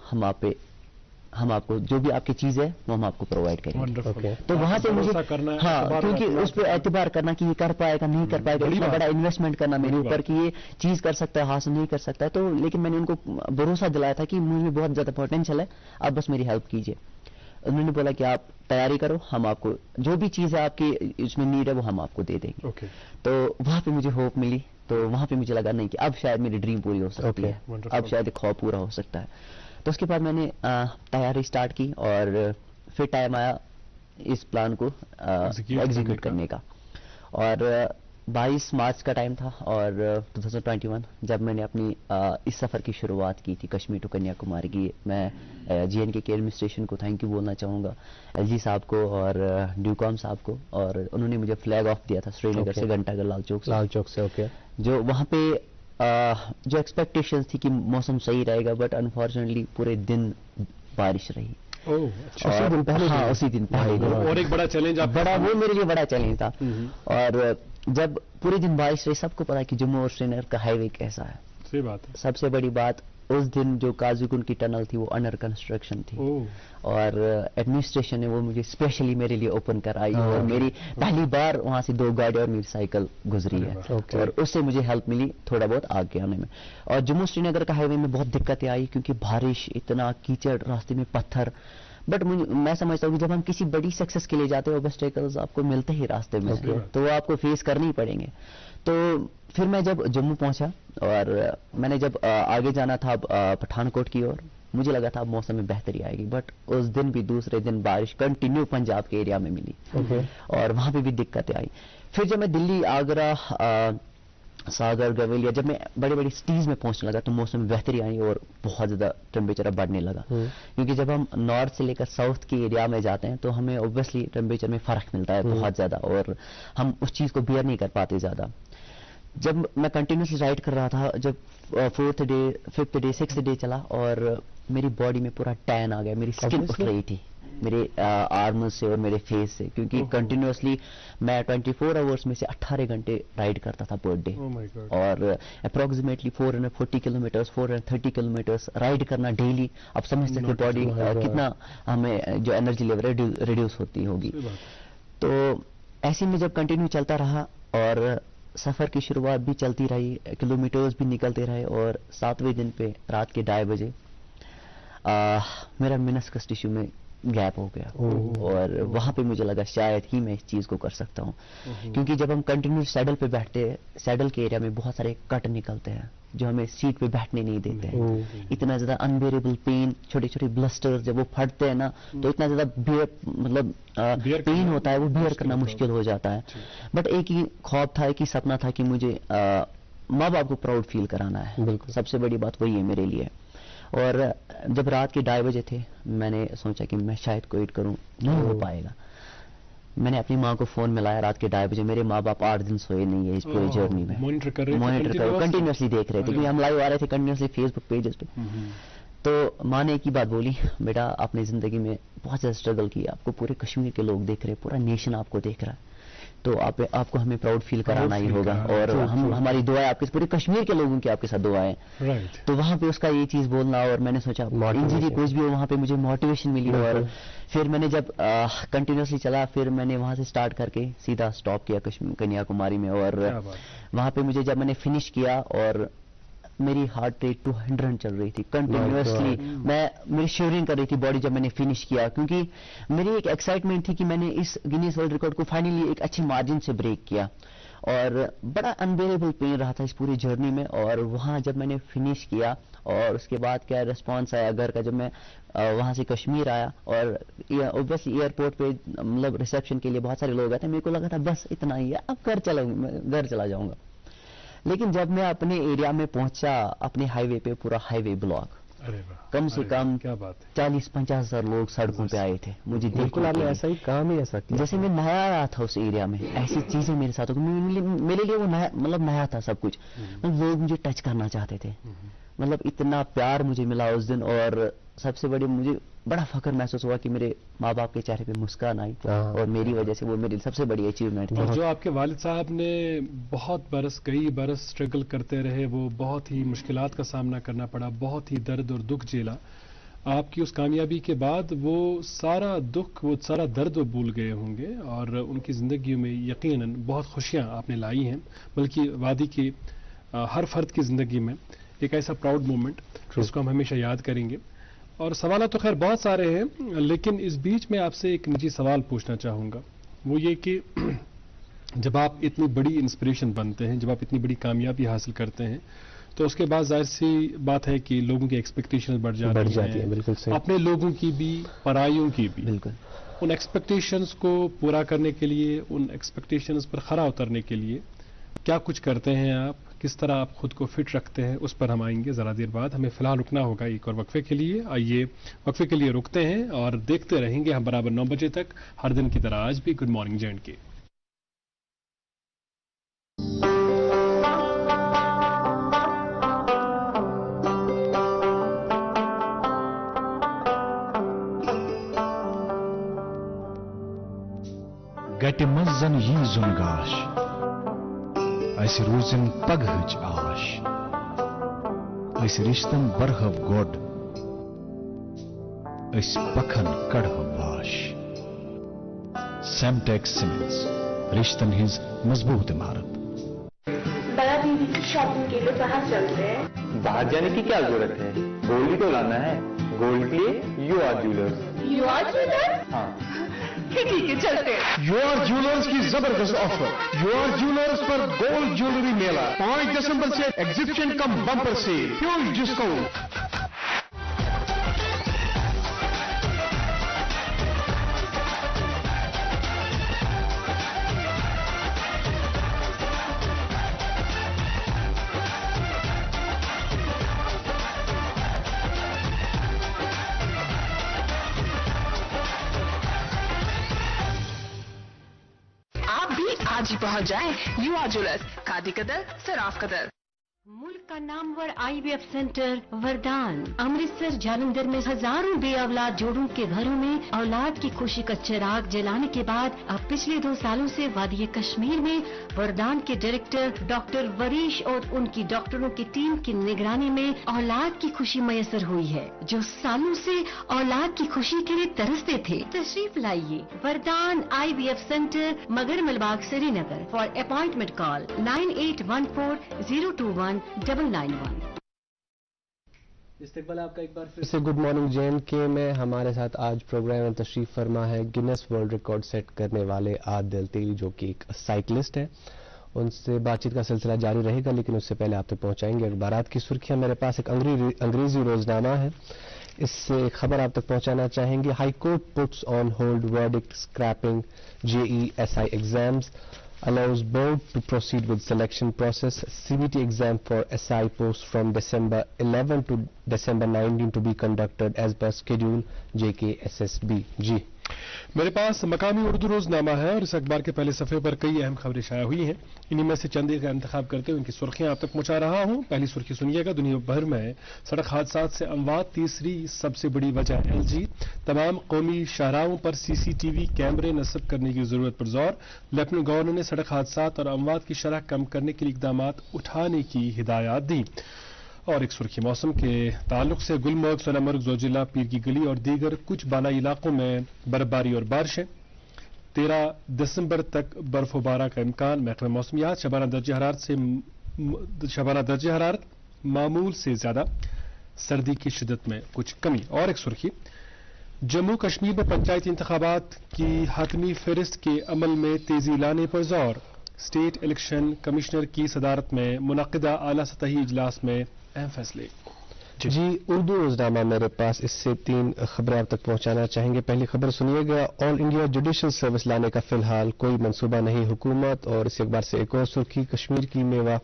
हम आपको जो भी आपकी चीज है वो हम आपको प्रोवाइड करेंगे। तो वहां से मुझे क्योंकि उस पर एतबार करना कि ये कर पाएगा नहीं कर पाएगा, इतना बड़ा इन्वेस्टमेंट करना मेरे ऊपर कि ये चीज कर सकता है, हासिल नहीं कर सकता है, तो लेकिन मैंने उनको भरोसा दिलाया था कि मुझे बहुत ज्यादा पोटेंशियल है, आप बस मेरी हेल्प कीजिए। उन्होंने बोला कि आप तैयारी करो, हम आपको जो भी चीज है आपकी इसमें नीड है वो हम आपको दे देंगे। तो वहां पे मुझे होप मिली, तो वहां पे मुझे लगा नहीं कि अब शायद मेरी ड्रीम पूरी हो सकती है, अब शायद ख्वाब पूरा हो सकता है। तो उसके बाद मैंने तैयारी स्टार्ट की, और फिर टाइम आया इस प्लान को एग्जीक्यूट करने का। और 22 मार्च का टाइम था और 2021 जब मैंने अपनी इस सफ़र की शुरुआत की थी कश्मीर टू कन्याकुमारी की। मैं JNK के एडमिनिस्ट्रेशन को थैंक यू बोलना चाहूँगा, LG साहब को और ड्यूकॉम साहब को, और उन्होंने मुझे फ्लैग ऑफ दिया था श्रीनगर से घंटाघर लाल चौक से। ओके, जो वहाँ पे जो एक्सपेक्टेशंस थी कि मौसम सही रहेगा, बट अनफॉर्चुनेटली पूरे दिन बारिश रही। उसी दिन पहले? हाँ, उसी दिन पहले। और एक बड़ा चैलेंज वो मेरे लिए बड़ा चैलेंज था। और जब पूरे दिन बारिश रही, सबको पता कि जम्मू और श्रीनगर का हाईवे कैसा है। सही बात है। सबसे बड़ी बात, उस दिन जो काजीगुंड की टनल थी वो अंडर कंस्ट्रक्शन थी, और एडमिनिस्ट्रेशन ने वो मुझे स्पेशली मेरे लिए ओपन कराई, और मेरी पहली बार वहां से 2 गाड़ी और मेरी साइकिल गुजरी है, और उससे मुझे हेल्प मिली थोड़ा बहुत आगे आने में। और जम्मू श्रीनगर का हाईवे में बहुत दिक्कतें आई, क्योंकि बारिश, इतना कीचड़, रास्ते में पत्थर। बट मैं समझता हूँ कि जब हम किसी बड़ी सक्सेस के लिए जाते हैं, ऑब्स्टेकल्स आपको मिलते ही रास्ते में, तो वो आपको फेस करने ही पड़ेंगे। तो फिर मैं जब जम्मू पहुंचा और मैंने जब आगे जाना था पठानकोट की ओर, मुझे लगा था अब मौसम में बेहतरी आएगी, बट उस दिन भी दूसरे दिन बारिश कंटिन्यू पंजाब के एरिया में मिली, और वहां पे भी दिक्कतें आई। फिर जब मैं दिल्ली, आगरा, सागर, गवेलिया, जब मैं बड़ी बड़ी सिटीज में पहुंचने लगा, तो मौसम में बेहतरी आई और बहुत ज्यादा टेम्परेचर बढ़ने लगा। क्योंकि जब हम नॉर्थ से लेकर साउथ के एरिया में जाते हैं, तो हमें ऑब्वियसली टेम्परेचर में फर्क मिलता है बहुत ज्यादा, और हम उस चीज को बियर नहीं कर पाते ज्यादा। जब मैं कंटिन्यूसली राइड कर रहा था, जब 4th day, 5th day, 6th day चला, और मेरी बॉडी में पूरा टैन आ गया, मेरी स्किन उठ रही थी मेरे आर्म्स से और मेरे फेस से, क्योंकि कंटिन्यूसली मैं 24 आवर्स में से 18 घंटे राइड करता था पर डे, और अप्रोक्सीमेटली 440 किलोमीटर्स, 430 किलोमीटर्स राइड करना डेली। अब समझ सकते बॉडी कितना हमें जो एनर्जी लेवल रिड्यूस होती होगी। तो ऐसे में जब कंटिन्यू चलता रहा, और सफ़र की शुरुआत भी चलती रही, किलोमीटर्स भी निकलते रहे, और 7वें दिन पे रात के 2:30 बजे मेरा मेनिस्कस टिश्यू में गैप हो गया, और वहां पे मुझे लगा शायद ही मैं इस चीज को कर सकता हूँ। क्योंकि जब हम कंटिन्यू सैडल पे बैठते हैं, सैडल के एरिया में बहुत सारे कट निकलते हैं जो हमें सीट पे बैठने नहीं देते हैं। इतना ज्यादा अनबेरेबल पेन, छोटे छोटे ब्लस्टर्स जब वो फटते हैं ना, तो इतना ज्यादा पेन होता है, वो बियर करना मुश्किल हो जाता है। बट एक ही ख्वाब था, एक ही सपना था कि मुझे माँ बाप को प्राउड फील कराना है। सबसे बड़ी बात वही है मेरे लिए। और जब रात के 2:30 बजे थे, मैंने सोचा कि मैं शायद क्विट करूं, नहीं हो पाएगा। मैंने अपनी माँ को फोन मिलाया रात के 2:30 बजे। मेरे माँ बाप 8 दिन सोए नहीं है इस पूरी जर्नी में, मॉनिटर कर कंटिन्यूसली देख रहे थे, क्योंकि हम लाइव आ रहे थे कंटिन्यूसली फेसबुक पेजेस पे। तो माँ ने एक ही बात बोली, बेटा आपने जिंदगी में बहुत ज्यादा स्ट्रगल किया, आपको पूरे कश्मीर के लोग देख रहे हैं, पूरा नेशन आपको देख रहा है, तो आपको हमें प्राउड फील कराना ही होगा, और हमारी दुआएं आपके पूरे कश्मीर के लोगों की आपके साथ दुआएं। तो वहां पे उसका ये चीज बोलना, और मैंने सोचा इंजरी कुछ भी हो, वहां पे मुझे मोटिवेशन मिली। और फिर मैंने जब कंटिन्यूसली चला, फिर मैंने वहां से स्टार्ट करके सीधा स्टॉप किया कन्याकुमारी में, और वहां पे मुझे जब मैंने फिनिश किया, और मेरी हार्ट रेट 200 चल रही थी कंटिन्यूअसली, मेरी शिवरिंग कर रही थी बॉडी जब मैंने फिनिश किया, क्योंकि मेरी एक एक्साइटमेंट थी कि मैंने इस गिनीज वर्ल्ड रिकॉर्ड को फाइनली एक अच्छे मार्जिन से ब्रेक किया। और बड़ा अनबेरेबल पेन रहा था इस पूरी जर्नी में। और वहां जब मैंने फिनिश किया, और उसके बाद क्या रिस्पांस आया घर का, जब मैं वहां से कश्मीर आया, और ऑब्वियसली एयरपोर्ट पे मतलब रिसेप्शन के लिए बहुत सारे लोग आए थे, मेरे को लगा था बस इतना ही है, अब घर चला जाऊंगा। लेकिन जब मैं अपने एरिया में पहुंचा, अपने हाईवे पे पूरा हाईवे ब्लॉक, कम से कम 40-50 हजार लोग सड़कों पे आए थे मुझे। बिल्कुल, आपने ऐसा ही काम ही ऐसा किया, जैसे मैं नया आया था उस एरिया में, ऐसी चीजें मेरे साथ मेरे लिए वो नया, मतलब नया था सब कुछ। लोग मुझे टच करना चाहते थे, मतलब इतना प्यार मुझे मिला उस दिन। और सबसे बड़ी मुझे बड़ा फख्र महसूस हुआ कि मेरे माँ बाप के चेहरे पे मुस्कान आई, और मेरी वजह से वो मेरी सबसे बड़ी अचीवमेंट थी। जो आपके वालिद साहब ने कई बरस स्ट्रगल करते रहे, वो बहुत ही मुश्किलात का सामना करना पड़ा, बहुत ही दर्द और दुख झेला। आपकी उस कामयाबी के बाद वो सारा दुख, वो सारा दर्द वो भूल गए होंगे, और उनकी ज़िंदगी में यकीनन बहुत खुशियाँ आपने लाई हैं। बल्कि वादी के हर फर्द की ज़िंदगी में एक ऐसा प्राउड मोमेंट जिसको हम हमेशा याद करेंगे। और सवाल तो खैर बहुत सारे हैं, लेकिन इस बीच में आपसे एक निजी सवाल पूछना चाहूँगा। वो ये कि जब आप इतनी बड़ी इंस्पिरेशन बनते हैं, जब आप इतनी बड़ी कामयाबी हासिल करते हैं, तो उसके बाद जाहिर सी बात है कि लोगों की एक्सपेक्टेशंस बढ़ जाती हैं। बिल्कुल सही। अपने लोगों की भी, पराइयों की भी। बिल्कुल। उन एक्सपेक्टेशंस को पूरा करने के लिए, उन एक्सपेक्टेशंस पर खरा उतरने के लिए کیا کچھ کرتے ہیں آپ, کس طرح آپ خود کو فٹ رکھتے ہیں, اس پر ہم آئیں گے ذرا دیر بعد. ہمیں فی الحال رکنا ہوگا ایک اور وقفے کے لیے. آئیے وقفے کے لیے رکتے ہیں اور دیکھتے رہیں گے ہم برابر 9 بجے تک ہر دن کی طرح آج بھی گڈ مارننگ جے اینڈ کے. گٹہِ منٛز زن یی زُن گاش اسہِ روٗزِن پگہٕچ آش أسۍ رِشتن برہو گۄڈ أسۍ پکھن کڑہو واش. سیمٹیکس سیمنٹس رشتن ہٕنٛز مضبوط عمارت. بڑا دیدی کی شاپنگ کے لیے باہر چلتے ہیں. باہر جانے کی کیا ضرورت ہے, گولڈ ہی تو لانا ہے. گولڈ کے لیے U R jewellers. U R jewellers. ہاں ٹھیک ہے چلتے ہیں. یو آر جیولرز کی زبردست آفر. یو آر جیولرز پر گولڈ جیولری میلہ 5 دسمبر سے exhibition cum bumper sale, huge discount. آج ہی پہنچ جائیں یو آر جیولرز, کھادی قدر سراف قدر. ملک کا نامور آئی وی ایف سینٹر وردان امرتسر جالندھر میں ہزاروں بے اولاد جوڑوں کے گھروں میں اولاد کی خوشی کا چراغ جلانے کے بعد اب پچھلے 2 سالوں سے وادی کشمیر میں وردان کے ڈائریکٹر ڈاکٹر وریش اور ان کی ڈاکٹروں کی ٹیم کی نگرانی میں اولاد کی خوشی میسر ہوئی ہے. جو سالوں سے اولاد کی خوشی کے لیے ترستے تھے, تشریف لائیے وردان آئی وی ایف سینٹر, مگر ملباغ, سری نگر. فار اپائنٹمنٹ کال 9814-021-991. استقبال آپ کا ایک بار پھر سے گڈ مارننگ جے اینڈ کے میں. ہمارے ساتھ آج پروگرام میں تشریف فرما ہے گنیس ورلڈ ریکارڈ سیٹ کرنے والے عادل تیل, جو کہ ایک سائیکلسٹ ہے. ان سے بات چیت کا سلسلہ جاری رہے گا, لیکن اس سے پہلے آپ تک پہنچائیں گے اخبارات کی سرخیاں. میرے پاس ایک انگریزی روزنامہ ہے, اس سے ایک خبر آپ تک پہنچانا چاہیں گے. High court puts on hold verdict scrapping JESI exams, allows board to proceed with selection process. CBT exam for SI post from December 11 to December 19 to be conducted as per schedule. JKSSB. جی میرے پاس مقامی اردو روزنامہ ہے اور اس اخبار کے پہلے صفحے پر کئی اہم خبریں شائع ہوئی ہیں. انہی میں سے چند کا انتخاب کرتے ہوئے ان کی سرخیاں آپ تک پہنچا رہا ہوں. پہلی سرخی سنیے گا. دنیا بھر میں سڑک حادثات سے اموات تیسری سب سے بڑی وجہ LG. تمام قومی شاہراہوں پر CCTV کیمرے نصب کرنے کی ضرورت پر زور. لیفٹننٹ گورنر نے سڑک حادثات اور اموات کی شرح کم کرنے کے لیے اقدامات اٹھانے کی ہدایات دی. اور ایک سرخی موسم کے تعلق سے گلمرگ, سونامرگ, زوجلہ, پیر کی گلی اور دیگر کچھ بالائی علاقوں میں برفباری اور بارشیں. 13 دسمبر تک برف و بارہ کا امکان. محکمہ موسمیات. شبانہ درجہ حرارت معمول سے زیادہ, سردی کی شدت میں کچھ کمی. اور ایک سرخی جموں کشمیر میں پنچایتی انتخابات کی حتمی فہرست کے عمل میں تیزی لانے پر زور. اسٹیٹ الیکشن کمشنر کی صدارت میں منعقدہ اعلیٰ سطحی اجلاس میں اہم فیصلے. جی اردو روزنامہ میرے پاس, اس سے 3 خبریں آپ تک پہنچانا چاہیں گے. پہلی خبر سنیے گا. آل انڈیا جوڈیشل سروس لانے کا فی الحال کوئی منصوبہ نہیں حکومت. اور اس اخبار سے ایک اور سرخی, کشمیر کی میوہ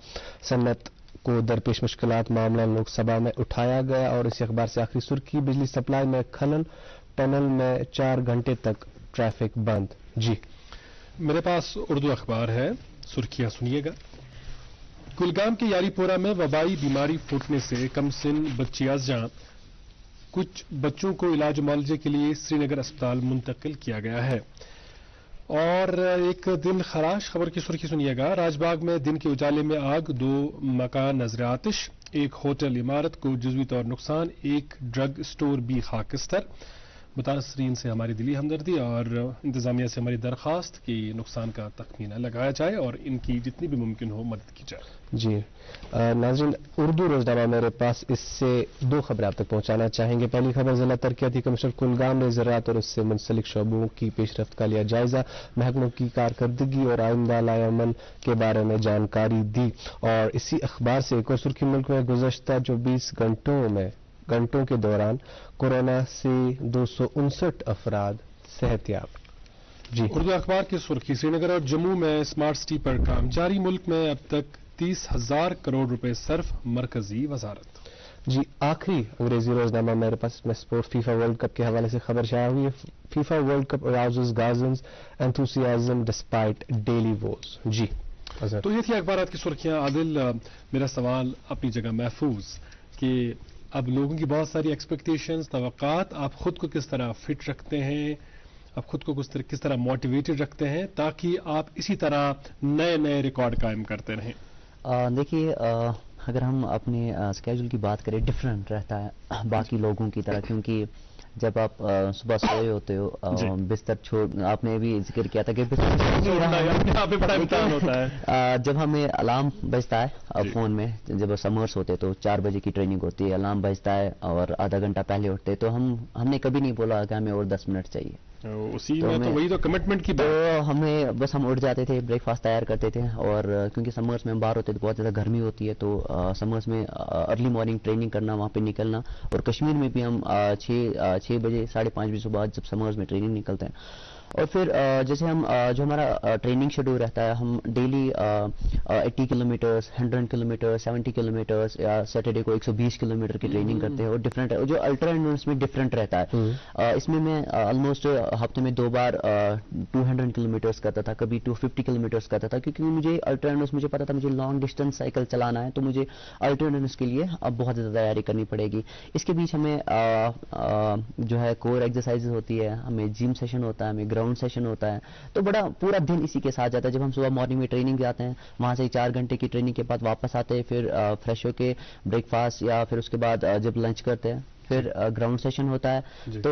صنعت کو درپیش مشکلات معاملہ لوک سبھا میں اٹھایا گیا. اور اس اخبار سے آخری سرخی, بجلی سپلائی میں خلل, ٹنل میں 4 گھنٹے تک ٹریفک بند. جی میرے پاس اردو اخبار ہے, سرخیاں سنیے گا. کلگام کے یاری پورہ میں وبائی بیماری پھوٹنے سے کم سن بچی ازجاں. کچھ بچوں کو علاج و معالجے کے لیے سری نگر اسپتال منتقل کیا گیا ہے. اور ایک دن خراش خبر کی سرخی سنیے گا. راج باغ میں دن کے اجالے میں آگ, 2 مکان نظر آتش, ایک ہوٹل عمارت کو جزوی طور نقصان, ایک ڈرگ سٹور بھی خاکستر. متاثرین سے ہماری دلی ہمدردی اور انتظامیہ سے ہماری درخواست کہ نقصان کا تخمینہ لگایا جائے اور ان کی جتنی بھی ممکن ہو مدد کی جائے. جی ناظرین, اردو روزنامہ میرے پاس, اس سے 2 خبریں آپ تک پہنچانا چاہیں گے. پہلی خبر, ضلع ترقیاتی کمشنر کلگام نے زراعت اور اس سے منسلک شعبوں کی پیش رفت کا لیا جائزہ. محکموں کی کارکردگی اور آئندہ لائحہ عمل کے بارے میں جانکاری دی. اور اسی اخبار سے ایک اور سرخی, ملک میں گزشتہ 24 گھنٹوں کے دوران کورونا سے 259 افراد صحت یاب. जी उर्दू अखबार की सुर्खी, श्रीनगर और जम्मू में स्मार्ट सिटी पर काम जारी, मुल्क में अब तक 30,000 करोड़ रुपए सर्फ, मरकजी वजारत। जी आखिरी अंग्रेजी रोजनामा मेरे पास इसमें स्पोर्ट फीफा वर्ल्ड कप के हवाले से खबर शाया हुई है। FIFA World Cup arouses guardians enthusiasm despite daily woes. जी तो ये थी अखबार की सुर्खियां। आदिल, मेरा सवाल अपनी जगह महफूज कि अब लोगों की बहुत सारी एक्सपेक्टेशंस, तवक्कात, आप खुद को किस तरह फिट रखते हैं, आप खुद को किस तरह मोटिवेटेड रखते हैं ताकि आप इसी तरह नए नए रिकॉर्ड कायम करते रहें? देखिए, अगर हम अपने स्केड्यूल की बात करें, डिफरेंट रहता है बाकी लोगों की तरह, क्योंकि जब आप सुबह सोए होते हो, बिस्तर छोड़, आपने भी जिक्र किया था कि बिस्तर बड़ा इम्तिहान होता है। जब हमें अलार्म बजता है फोन में, जब समर्स होते तो 4 बजे की ट्रेनिंग होती है, अलार्म बजता है और आधा घंटा पहले उठते, तो हमने कभी नहीं बोला कि हमें और 10 मिनट चाहिए। उसी में तो वही तो कमिटमेंट की बात। तो हमें बस हम उठ जाते थे, ब्रेकफास्ट तैयार करते थे, और क्योंकि समर्स में हम बाहर होते तो बहुत ज़्यादा गर्मी होती है, तो समर्स में अर्ली मॉर्निंग ट्रेनिंग करना, वहाँ पे निकलना, और कश्मीर में भी हम 6 बजे 5:30 बजे सुबह जब समर्स में ट्रेनिंग निकलते हैं, और फिर जैसे हम जो हमारा ट्रेनिंग शेड्यूल रहता है, हम डेली 80 किलोमीटर्स, 100 किलोमीटर्स, 70 किलोमीटर्स, या सैटरडे को 120 किलोमीटर की ट्रेनिंग करते हैं, और डिफरेंट है, जो अल्ट्रा में डिफरेंट रहता है। इसमें मैं ऑलमोस्ट हफ्ते में 2 बार 200 किलोमीटर्स करता था, कभी 250 किलोमीटर्स करता था, क्योंकि मुझे अल्ट्रा मुझे पता था मुझे लॉन्ग डिस्टेंस साइकिल चलाना है, तो मुझे अल्ट्रा के लिए अब बहुत ज़्यादा तैयारी करनी पड़ेगी। इसके बीच हमें जो है कोर एक्सरसाइजेज होती है, हमें जिम सेशन होता है, हमें ग्राउंड सेशन होता है, तो बड़ा पूरा दिन इसी के साथ जाता है। जब हम सुबह मॉर्निंग में ट्रेनिंग जाते हैं, वहां से 4 घंटे की ट्रेनिंग के बाद वापस आते हैं, फिर फ्रेश होके ब्रेकफास्ट, या फिर उसके बाद जब लंच करते हैं, फिर ग्राउंड सेशन होता है, तो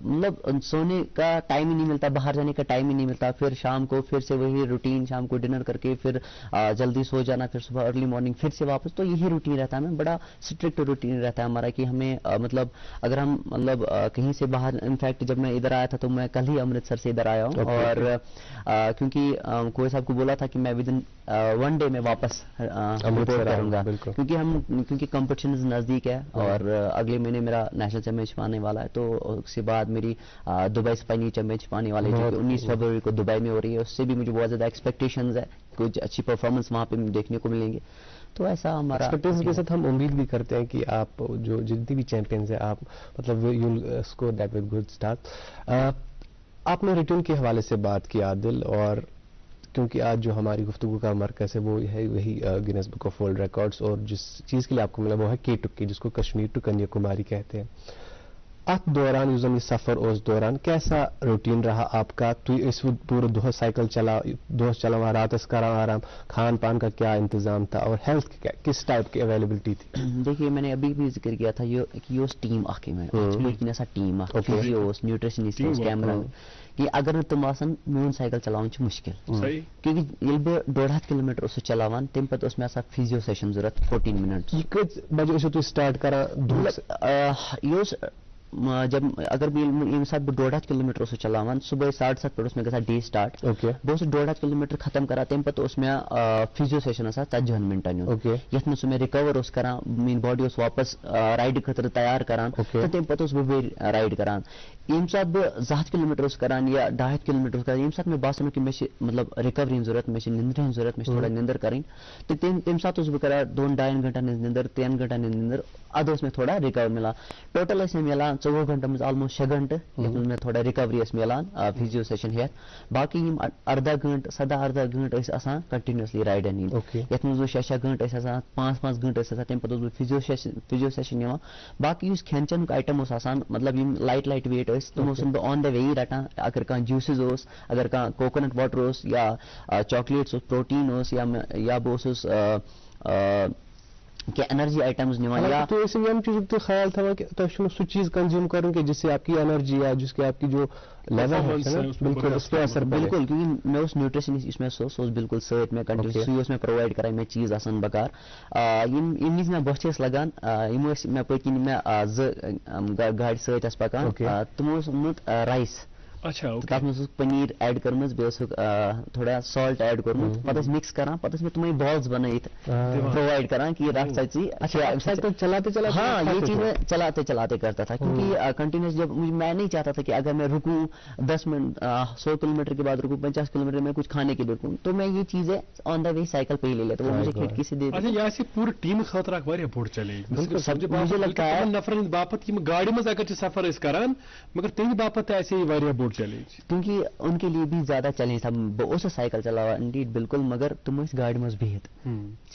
मतलब सोने का टाइम ही नहीं मिलता, बाहर जाने का टाइम ही नहीं मिलता, फिर शाम को फिर से वही रूटीन, शाम को डिनर करके फिर जल्दी सो जाना, फिर सुबह अर्ली मॉर्निंग फिर से वापस, तो यही रूटीन रहता है। हमें बड़ा स्ट्रिक्ट रूटीन रहता है हमारा, कि हमें मतलब अगर हम मतलब कहीं से बाहर, इनफैक्ट जब मैं इधर आया था तो मैं कल ही अमृतसर से इधर आया हूँ, और क्योंकि कोई साहब को बोला था कि मैं विदिन 1 डे में वापस रिपोर्ट करूंगा, क्योंकि कंपटीशन नजदीक है, और अगले महीने मेरा नेशनल चैंपियनशिप आने वाला है, तो उसके बाद मेरी दुबई स्पाइनी चैंपियनशिप आने वाली है, जो कि 19 फरवरी को दुबई में हो रही है। उससे भी मुझे बहुत ज़्यादा एक्सपेक्टेशंस है, कुछ अच्छी परफॉर्मेंस वहाँ पे देखने को मिलेंगे, तो ऐसा हमारा एक्सपेक्टेशंस के साथ हम उम्मीद भी करते हैं कि आप जो जितनी भी चैंपियंस हैं, आप मतलब you will score that with good start. आपने रिटर्न के हवाले से बात की आदिल, और क्योंकि आज जो हमारी गुफ्तगू का मरकज़ है वो है वही Guinness book of world records, और जिस चीज़ के लिए आपको मिला वो है K2K, जिसको कश्मीर टू कन्याकुमारी कहते हैं। अत दौरान यूजन सफ़र उस दौरान कैसा रूटीन रहा आपका? तो इस पूरे दो साइकिल चला रात करा आराम, खान पान का क्या इंतजाम था, और हेल्थ की किस टाइप की अवेलेबिलिटी थी? देखिए, मैंने अभी भी जिक्र किया था कि टीम आके मैं टीम फिजियोस न्यूट्रिशनिस्ट कैमरा कि अगर तुम आसन म्यून साइकिल चलावन मुश्किल, क्योंकि ये 1.5 किलोमीटर उस चलावान तम पे उसमें फिजियो सेशन जरूरत 14 मिनट। ये कत बजे तो स्टार्ट करा? जब अगर ये साथ 1.5 किलोमीटर उस चलावान सुबह 7:30 पे उसमें गसा डे स्टार्ट, बो 1.5 किलोमीटर खत्म करा तम पे उसमें फिजियो सेशन 40 मिनटन यथ में सुमें रिकवर उस करा, मीन बॉडी उस वापस राइड खतर तैयार करान, तो तम पे उस राइड करान। यम साथ बह 7 किलोमीटर उस करान या 2.5 किलोमीटर उस करान, यम साथ में बासन कि मे मतलब रिकवरी जरूरत, मे निंद्र जरूरत, मे थोड़ा निंदर करें, तो तम साथ उस करा 2-2.5 घंटा निंदर, 3 घंटा निंदर, अद उसमें थोड़ा रिकवर मिला। टोटल ऐसे मिला 4 घंटे में ऑलमोस्ट 6 घंटे में थोड़ा रिकवरी मिलान फिजियो सेशन है। बाकी अर्धा घंटे सदा घंटे कंटिन्यूसली राइड ये 6 घंटे 5 घंटे तम पे फिजियो सेशन। बाकी खेन चन आइटम मतलब लाइट वेट तुम ऑन द वे रटान, अगर कह जूसेस अगर कह कोकोनट वाटर या चॉकलेट्स प्रोटीन या बह क्या एनर्जी आइटम्स निवान, या तो ऐसे हम चीज़ तो ख्याल था कि तो सु चीज़ कंज्यूम करूं कि जिससे आपकी एनर्जी या जिसके आपकी जो लेवल है बिल्कुल उस पर असर पड़े। बिल्कुल, क्योंकि मैं उस न्यूट्रिशन इसमें सोस बिल्कुल सत में कंटिन्यू उसमें प्रोवाइड कराई मैं चीज़ आसान बकार यम मैं बस लगान मे पकिन मे गाड़ी सत पकान तुमो राइस अच्छा ओके تَتھ منٛز اوس پنیٖر ایڈ کٔرمٕژ بیٚیہِ اوسُکھ تھوڑا سالٹ ایڈ کوٚرمُت پَتہٕ ٲسۍ مِکس کران پَتہٕ ٲسۍ مےٚ تِمے بالز بنٲیِتھ پرووائڈ کران کہ رکھ سچی چلاتے چلاتے ہاں یہ چیز میں چلاتے چلاتے کرتا تھا کیونکہ کنٹینیوس جب میں نہیں چاہتا تھا کہ اگر میں رکوں 10 منٹ 100 کلومیٹر کے بعد رکوں 50 کلومیٹر میں کچھ کھانے کے لیے رکوں تو میں یہ چیزیں آن دا وے سائیکل پہ ہی لے لیتا وہ مجھے کھڑکی سے دے اچھا یہ آسہِ پوٗرٕ ٹیٖمہٕ خٲطرٕ اکھ واریاہ بوٚڑ چیلینج مجھے لگتا ہے نفرن ہٕنٛدِ باپتھ یِم گاڑِ منٛز اگر چھِ سفر أسۍ کران مگر تِہنٛدِ باپتھ تہِ آسہِ یہِ واریاہ بوٚڑ چیلینج کیونکہ ان کے لیے بھی زیادہ چیلنج تھا بہٕ اوسُس سائیکل چلاوان انڈیڈ بالکل مگر تِم ٲسۍ گاڑِ منٛز بِہِتھ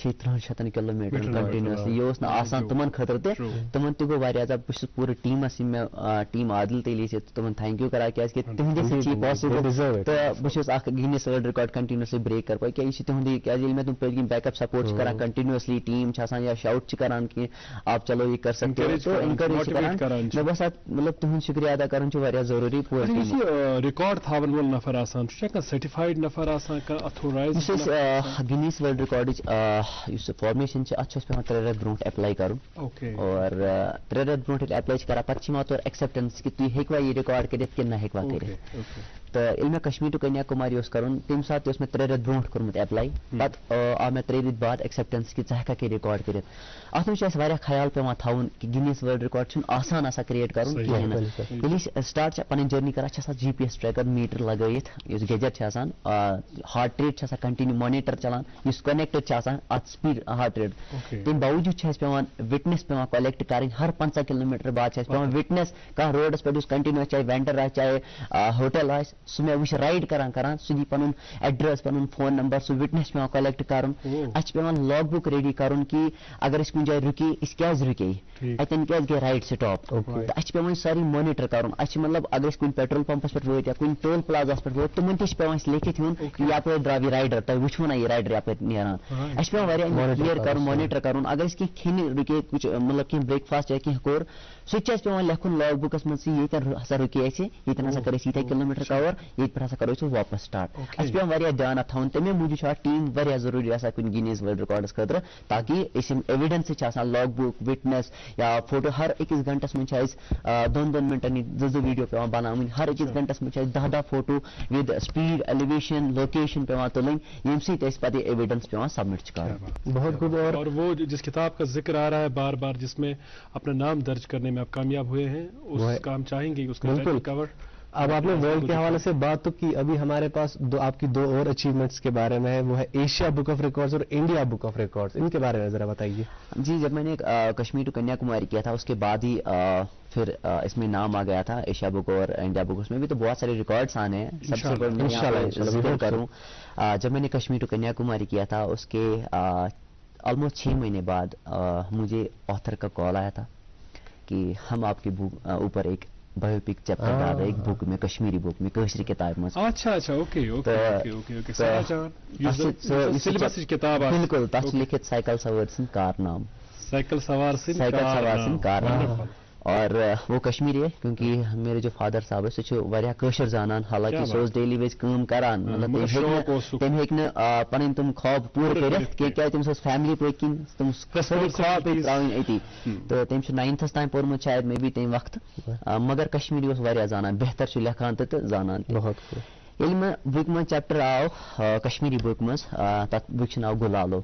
300 کلومیٹر کنٹینیوسلی یہ اوس نہٕ آسان تِمن خٲطرٕ تہِ تِمن تہِ گوٚو واریاہ زیادٕ بہٕ چھُس پوٗرٕ ٹیٖمس یِم مےٚ ٹیٖم عادل تیلی چھِ تِمن تھینک یوٗ کران کیازِ کہِ تِہنٛدِ سۭتۍ چھِ یہِ پاسبل تہٕ بہٕ چھُس اکھ گِنیس ورلڈ رِکارڈ کنٹینیوسلی بریک کران کیازِ یہِ چھِ تِہُنٛدٕے کیازِ ییٚلہِ مےٚ تِم پٔتۍ کِنۍ بیک اپ سپورٹ چھِ کران کنٹینیوسلی ٹیٖم چھِ آسان یا شاوٹ چھِ کران کہ آپ چلو یہ کر سکتے ہو تو انکریج چھِ کران مےٚ باسان مطلب تُہُنٛد شُکریہ ادا کرُن چھُ واریاہ ضروٗری پوٗرٕ رِکارڈ تھاون وول نفر آسان سُہ چھا کانٛہہ سرٹِفایڈ نفر آسان کانٛہہ اتھورایز یُس أسۍ گِنیس ورلڈ رِکارڈٕچ یُس فارمیشن چھِ اتھ چھُ اَسہِ پیٚوان 3 رٮ۪تھ برونٛٹھ ایپلاے کرُن اور 3 رٮ۪تھ برونٛٹھ ییٚلہِ ایپلاے چھِ کران پتہٕ چھِ یِوان تورٕ ایکسیپٹنس کہ تُہۍ ہیٚکوا یہِ رِکارڈ کٔرِتھ کِنہٕ نہ ہیٚکوا کٔرِتھ تہٕ ییٚلہِ مےٚ کشمیٖر ٹُو کنیا کُماری اوس کرُن تمہِ ساتہٕ تہِ اوس مےٚ 3 رٮ۪تھ برونٛٹھ کوٚرمُت ایپلاے پتہٕ آو مےٚ 3 رٮ۪تھ بعد ایکسیپٹنس کہ ژٕ ہیٚککھ یہِ رِکارڈ کٔرِتھ اتھ منٛز چھُ اَسہِ واریاہ خیال پیٚوان تھاوُن کہ گِنیس ورلڈ رِکارڈ چھُنہٕ آسان آسان کریٹ کرُن کِہیٖنۍ نہٕ ییٚلہِ أسۍ سٹارٹ چھِ پنٕنۍ جٔرنی کران چھِ آسان جی پی ایس ٹریکر میٖٹر لگٲیِتھ یُس گیجٹ چھِ آسان ہارٹ ریٹ چھِ آسان کنٹِنیو مانیٹر چلان یُس کنیکٹڈ چھِ آسان اتھ سپیڈ ہارٹ ریٹ تمہِ باوجوٗد چھِ اَسہِ پیٚوان وِٹنس پیٚوان کلیکٹ کرٕنۍ ہر 50 کلومیٹر بعد چھِ اَسہِ پیٚوان وِٹنس کانٛہہ روڈس پٮ۪ٹھ یُس کنٹِنیو چاہے وینڈر آسہِ چاہے ہوٹل آسہِ سُہ مےٚ وٕچھ رایڈ کران سُہ دی پنُن ایڈرس پنُن فون نمبر سُہ وِٹنس پیٚوان کلیکٹ کرُن اَسہِ چھُ پیٚوان لاگ بُک ریڈی کرُن کہ اگر أسۍ کُنہِ جایہِ رُکے أسۍ کیازِ رُکے اتٮ۪ن کیازِ گٔے رایڈ سٹاپ تہٕ اَسہِ چھِ پیٚوان سٲری مانیٹر کرُن اَسہِ چھِ مطلب اگر أسۍ کُنہِ پیٹرول پمپس پٮ۪ٹھ وٲتۍ یا کُنہِ ٹول پلازاہس پٮ۪ٹھ وٲتۍ تِمن تہِ چھِ پیٚوان اَسہِ لیکھِتھ یُن یپٲرۍ درٛاو یہِ رایڈر تۄہہِ وٕچھوٕ نا یہِ رایڈر یپٲرۍ نیران اَسہِ چھِ پیٚوان واریاہ کِیر کرُن مانیٹر کرُن اگر أسۍ کینٛہہ کھٮ۪نہِ رُکے کچھ مطلب کینٛہہ برٛیک فاسٹ یا کینٛہہ کوٚر سُہ تہِ چھِ اَسہِ پیٚوان لیکھُن لاگ بُکس منٛز ییٚتٮ۪ن ہسا رُکے اَسہِ ییٚتٮ۪ن ہسا کٔر اَسہِ ییٖتیٛاہ کلومیٹر کور ییٚتہِ پٮ۪ٹھ ہسا کرو أسۍ واپس سٹارٹ اَسہِ چھِ پیٚوان واریاہ دیان اتھ تھاوُن تَمے موٗجوٗب چھُ اتھ ٹیٖم واریاہ ضروٗری آسان کُنہِ گِنیز ورلڈ رِکارڈس خٲطرٕ تاکہِ أسۍ یِم ایویڈنسز چھِ آسان لاگ بُک وِٹنس یا فوٹو ہر أکِس گنٹس منٛز چھِ اَسہِ 2 مِنٹن یہِ 2 ویٖڈیو پیٚوان بناوٕنۍ ہر أکِس گنٹس منٛز چھِ اَسہِ 10 photo with speed elevation location پیٚوان تُلٕنۍ ییٚمہِ سۭتۍ اَسہِ پتہٕ یہِ ایویڈنس پیٚوان سبمٹ چھِ کرُن بہت خوب اور وہ جس کتاب کا ذکر آ رہا ہے بار بار جس میں اپنا نام درج کرنے میں آپ کامیاب ہوئے ہیں اس کا ہم چاہیں گے اس کا کور اب آپ نے ورلڈ کے حوالے سے بات تو کی ابھی ہمارے پاس آپ کی 2 اور اچیومنٹس کے بارے میں ہے وہ ہے ایشیا بک آف ریکارڈز اور انڈیا بک آف ریکارڈز ان کے بارے میں ذرا بتائیے جی جب میں نے کشمیر ٹو کنیا کماری کیا تھا اس کے بعد ہی پھر اس میں نام آ گیا تھا ایشیا بک اور انڈیا بک اس میں بھی تو بہت سارے ریکارڈس آنے ہیں سب سے بڑا میں ذکر کروں جب میں نے کشمیر ٹو کنیا کماری کیا تھا اس کے آلموسٹ 6 مہینے بعد مجھے آتھر کا کال آیا تھا کہ ہم آپ کے اوپر ایک بایوپک چیپٹر ڈال رہے ایک بک میں کشمیری بک میں کٲشرِ کتاب میں اچھا اچھا اوکے بالکل تتھ چھُ لیکھِتھ سائیکل سوار سٕنٛدۍ کارنام سائیکل سوار سٕنٛدۍ کارنام اور وہ کشمیری ہے کیونکہ میرے جو فادر صاحب ہے سُہ چھُ واریاہ کٲشُر زانان حالانکہ سُہ اوس ڈیلی ویز کٲم کران مطلب تٔمۍ ہیٚکہِ نہٕ پنٕنۍ تِم خواب پوٗرٕ کٔرِتھ کیازِ تٔمِس اوس فیملی پٔتۍ کِنۍ تِم سٲری خواب پیٚیہِ ترٛاوٕنۍ أتی تہٕ تٔمۍ چھُ 9th تام پوٚرمُت شاید مے بی تَمہِ وقتہٕ مگر کشمیری اوس واریاہ زانان بہتر چھُ لیکھان تہٕ زانان تہِ ییٚلہِ مےٚ بُکہِ منٛز چیپٹر آو کشمیری بُکہِ منٛز تتھ بُکہِ چھُ ناو گُلالو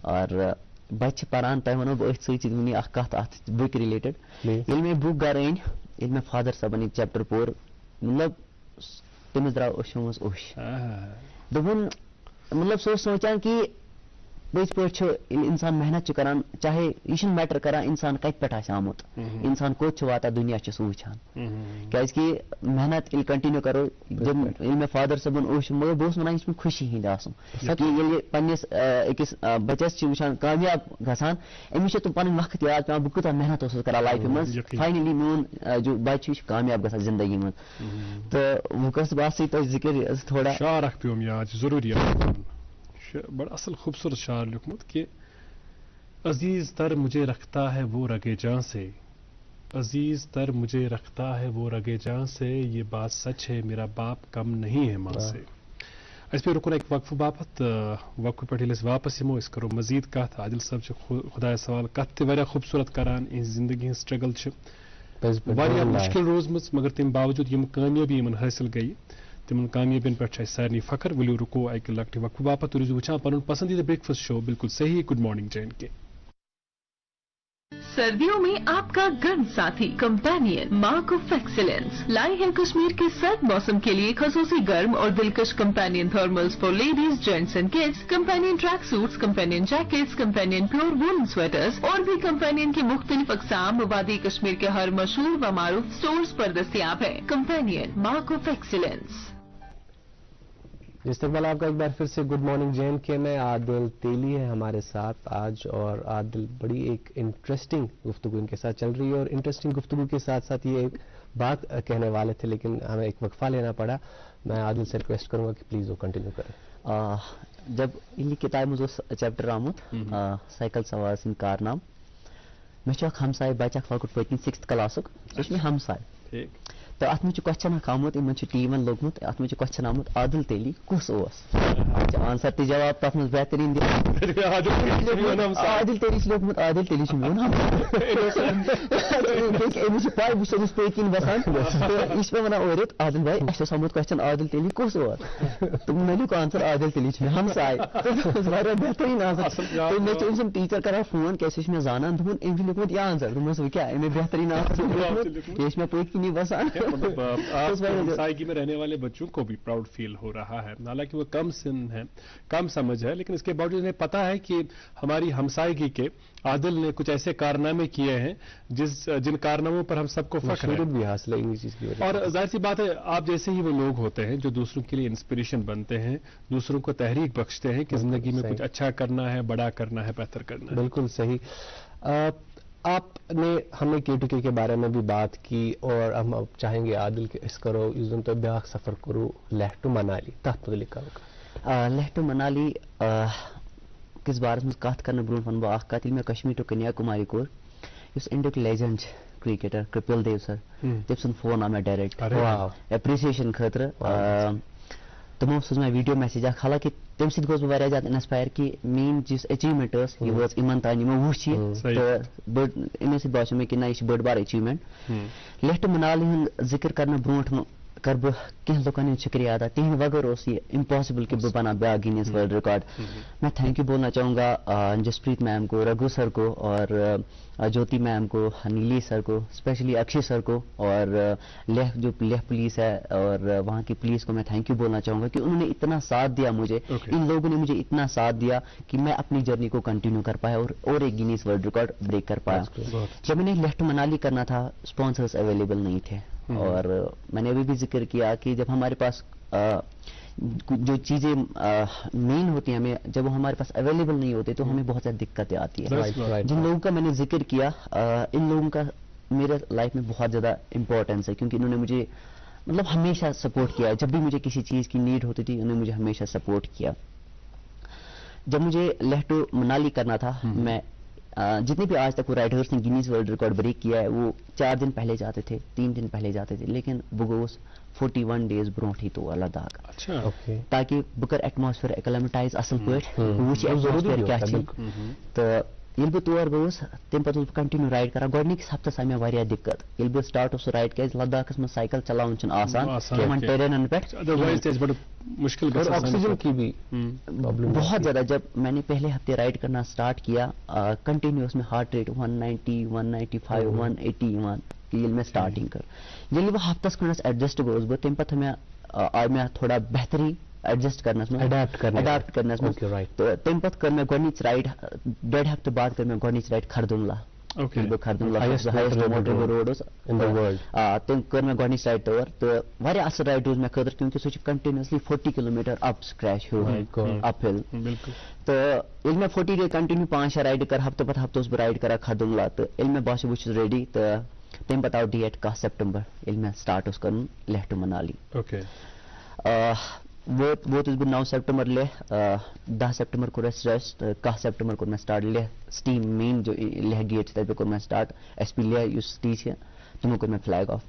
اور بچہِ چھِ پران تۄہہِ وَنو بہٕ أتھۍ سۭتۍ وٕنی اکھ کتھ اتھ بُکہِ رِلیٹڈ ییٚلہِ مےٚ بُک گرٕ أنۍ ییٚلہِ مےٚ فادر صٲبن یہِ چیپٹر پوٚر مطلب تٔمِس درٛاو أچھو منٛز اوٚش دوٚپُن مطلب سُہ اوس سونٛچان کہِ پٔزۍ پٲٹھۍ چھُ ییٚلہِ اِنسان محنت چھُ کران چاہے یہِ چھُنہٕ میٹر کران اِنسان کتہِ پٮ۪ٹھ آسہِ آمُت اِنسان کوٚت چھُ واتان دُنیا چھُ سُہ وٕچھان کیازِ کہِ محنت ییٚلہِ کنٹِنیو کرو ییٚلہِ مےٚ فادر صٲبن اوٚش مگر بہٕ اوسُس وَنان یہِ چھُ مےٚ خوشی ہِنٛدۍ آسُن کہِ ییٚلہِ پننِس أکِس بچس چھِ وٕچھان کامیاب گژھان أمِس چھِ تِم پنٕنۍ وقت یاد پیٚوان بہٕ کوٗتاہ محنت اوسُس کران لایفہِ منٛز فاینلی میون جو بچہِ یہِ چھُ کامیاب گژھان زندگی منٛز تہٕ وۄنۍ کٔرٕس بہٕ اتھ سۭتۍ تۄہہِ ذِکر تھوڑا شعر اکھ پیوم یاد ضروٗری بڑا اصل خوبصورت شعر لیوکھمُت کہ عزیز تر مجھے رکھتا ہے وہ رگے جاں سے عزیز تر مجھے رکھتا ہے وہ رگے جاں سے یہ بات سچ ہے میرا باپ کم نہیں ہے ماں سے اس پہ رکن ایک وقفہ باپت وقفہ پہ ییٚلہِ أسۍ واپس یِمو أسۍ کرو مزید کتھ عادل صٲب چھِ خۄدایس سوال کتھ تہِ واریاہ خوبصورت کران یِہنٛز زندگی ہٕنٛز سٹرگل چھِ واریاہ مشکل روزمٕژ مگر تمہِ باوجوٗد یِم کامیٲبی یِمن حٲصِل گٔیہِ تِمن کامیٲبین پٮ۪ٹھ چھُ اَسہِ سارنٕے فخر. ؤلِو رُکو اَکہِ لۄکٹہِ وقفہٕ باپتھ تُہۍ روٗزِو وٕچھان پنُن پسندیدہ بریک فاسٹ شو بالکل صحیح گڈ مارننگ JNK. सर्दियों में आपका गर्म साथी कंपेनियन मार्क ऑफ एक्सीलेंस लाए हैं कश्मीर के सर्द मौसम के लिए खसूसी गर्म और दिलकश companion thermals for ladies, gents and kids, companion track suits, companion jackets, companion pure woollen sweaters और भी कंपेनियन की मुख्तलिफ अक़साम वादी कश्मीर के हर मशहूर व मारूफ स्टोर्स पर दस्तियाब है. Companion mark of excellence. इस्तकबाल आपका एक बार फिर से गुड मॉर्निंग JNK में. आदिल तेली है हमारे साथ आज और आदिल बड़ी एक इंटरेस्टिंग गुफ्तगू इनके साथ चल रही है और इंटरेस्टिंग गुफ्तगू के साथ साथ ये एक बात कहने वाले थे लेकिन हमें एक वक्फा लेना पड़ा. मैं आदिल से रिक्वेस्ट करूंगा कि प्लीज वो कंटिन्यू करें. जब इन किताब में चैप्टर आमुत साइकिल सवार सिंह कारनाम मे हमसाय बच्चा लकुट पत्नी 6th क्लासुक सह हमसाय तो अत में क्वेश्चन आमुत इन टीवन लोगमुत अत में क्वेश्चन आमुत आदिल तेली कुस आंसर तो जवाब तथ में बेहतरीन आदिल तेली लोगमुत आदिल तेली मोन पाई बहुत पेकिन बसान यह वन ओरित आदिल भाई अस आमुत क्वेश्चन आदिल तेली कुस तो मे लिख आंसर आदिल तेली हमसाय बेहतरीन आंसर मे टीचर कर फोन क्या मे जानान दोपन अमी लिखमुत यह आंसर दोपस वो क्या अमे बेहतरीन आंसर ये मे पेकिन बसान. साइकी में रहने वाले बच्चों को भी प्राउड फील हो रहा है. हालांकि वो कम सिन है, कम समझ है, लेकिन इसके बावजूद इन्हें पता है कि हमारी हमसायगी के आदिल ने कुछ ऐसे कारनामे किए हैं जिन कारनामों पर हम सबको फख्र है भी हासिल है इन्हीं चीज की वजह. और जाहिर सी बात है आप जैसे ही वो लोग होते हैं जो दूसरों के लिए इंस्पिरेशन बनते हैं, दूसरों को तहरीक बख्शते हैं कि जिंदगी में कुछ अच्छा करना है, बड़ा करना है, बेहतर करना है. बिल्कुल सही. आपने हमने K2K के बारे में भी बात की और हम अब चाहेंगे आदिल के इस करो यूजन तो ब्याह सफर करो लेह टू मनाली तथ मुतलिक करो. लेह टू मनाली किस बारे में कत कर ब्रो वन बह कत मे कश्मीर टू कन्याकुमारी कोर India legend cricketer Kapil Dev sir तम सुन फोन आ मे डायरेक्ट एप्रिसिएशन खतर तमो सोच मे वीडियो मैसेज हालांकि तम सत गोस बह ज्यादा इंस्पायर कि मेन जिस अचीवमेंट यह वो इन तान वो वुच तो इन सत बास मे कि ना यह बड़ बार अचीवमेंट. लेह टू मनाली हूँ जिक्र करने ब्रो कर बह कह लुकन शुक्रिया अदा तिहद वगर ये इम्पॉसिबल कि बह बना ब्याह गिनीज वर्ल्ड रिकॉर्ड. मैं थैंक यू बोलना चाहूँगा जसप्रीत मैम को, रघु सर को और ज्योति मैम को, नीली सर को, स्पेशली अक्षय सर को और लेह पुलिस है और वहाँ की पुलिस को मैं थैंक यू बोलना चाहूँगा कि उन्होंने इतना साथ दिया मुझे. इन लोगों ने मुझे इतना साथ दिया कि मैं अपनी जर्नी को कंटिन्यू कर पाया और एक गिनीज वर्ल्ड रिकॉर्ड ब्रेक कर पाया. जब मैंने लेह टू मनाली करना था स्पॉन्सर्स अवेलेबल नहीं थे और मैंने अभी भी जिक्र किया कि जब हमारे पास जो चीज़ें मेन होती हैं हमें जब वो हमारे पास अवेलेबल नहीं होते तो हमें बहुत ज़्यादा दिक्कतें आती हैं. जिन लोगों का मैंने जिक्र किया इन लोगों का मेरे लाइफ में बहुत ज़्यादा इम्पोर्टेंस है क्योंकि इन्होंने मुझे मतलब हमेशा सपोर्ट किया. जब भी मुझे किसी चीज़ की नीड होती थी उन्होंने मुझे हमेशा सपोर्ट किया. जब मुझे लेह टू मनाली करना था मैं जितने भी आज तक वो राइडर्स ने गिनीज वर्ल्ड रिकॉर्ड ब्रेक किया है वो 4 दिन पहले जाते थे, 3 दिन पहले जाते थे, लेकिन बुगोस 41 डेज ब्रोट ही तो लद्दाख. अच्छा ताकि बुकर एटमॉस्फेयर एक्लेमेटाइज असल पे वो एटमॉस्फेयर क्या तो ये बह तौर गोस तम पे कंटिन्यू राइड करा गोडनिकस हफ्तस आय मे दिक्कत ये बह स्टार्ट राइड क्या लद्दाखस में साइकिल चलावन आसान टेरेन पे मुश्किल ऑक्सीजन की भी बहुत ज्यादा. जब मैंने पहले हफ्ते राइड करना स्टार्ट किया कंटिन्यूस में हार्ट रेट 190 195 181 ये मैं स्टार्टिंग कर ये बह हफ्तस खंडस एडजस्ट गोस बह तम पे मे थोड़ा बेहतरी एडजस्ट करना अडेप्ट करना तो तम पे कर मैं गोडनिच राइड 1.5 हफ्ते बाद कर मैं गोडनिच ride Khardungla highest road in the world तम कर मैं गोडनिच राइड तौर तो वारिया असल राइड रोज मे खतर क्योंकि सह continuously 40 kilometre up scratch up hill तो ये मैं 40 डे कंटिन्यू 5 राइड कर हफ्ते पत हफ्ते बह राइड करा खरदुल्ला तो ये मैं बस वो रेडी तो तम पे आव डेट 10 सितंबर ये मैं स्टार्ट कर लेह टू मनाली. वो बह 9 सितंबर ले 10 सितंबर कोर रेस्ट 10 सितंबर कोर मैं स्टार्ट ले स्टीम मेन जो लेह गेट तब कोर मैं स्टार्ट SP ले टी तमो कोर मैं फ्लैग ऑफ.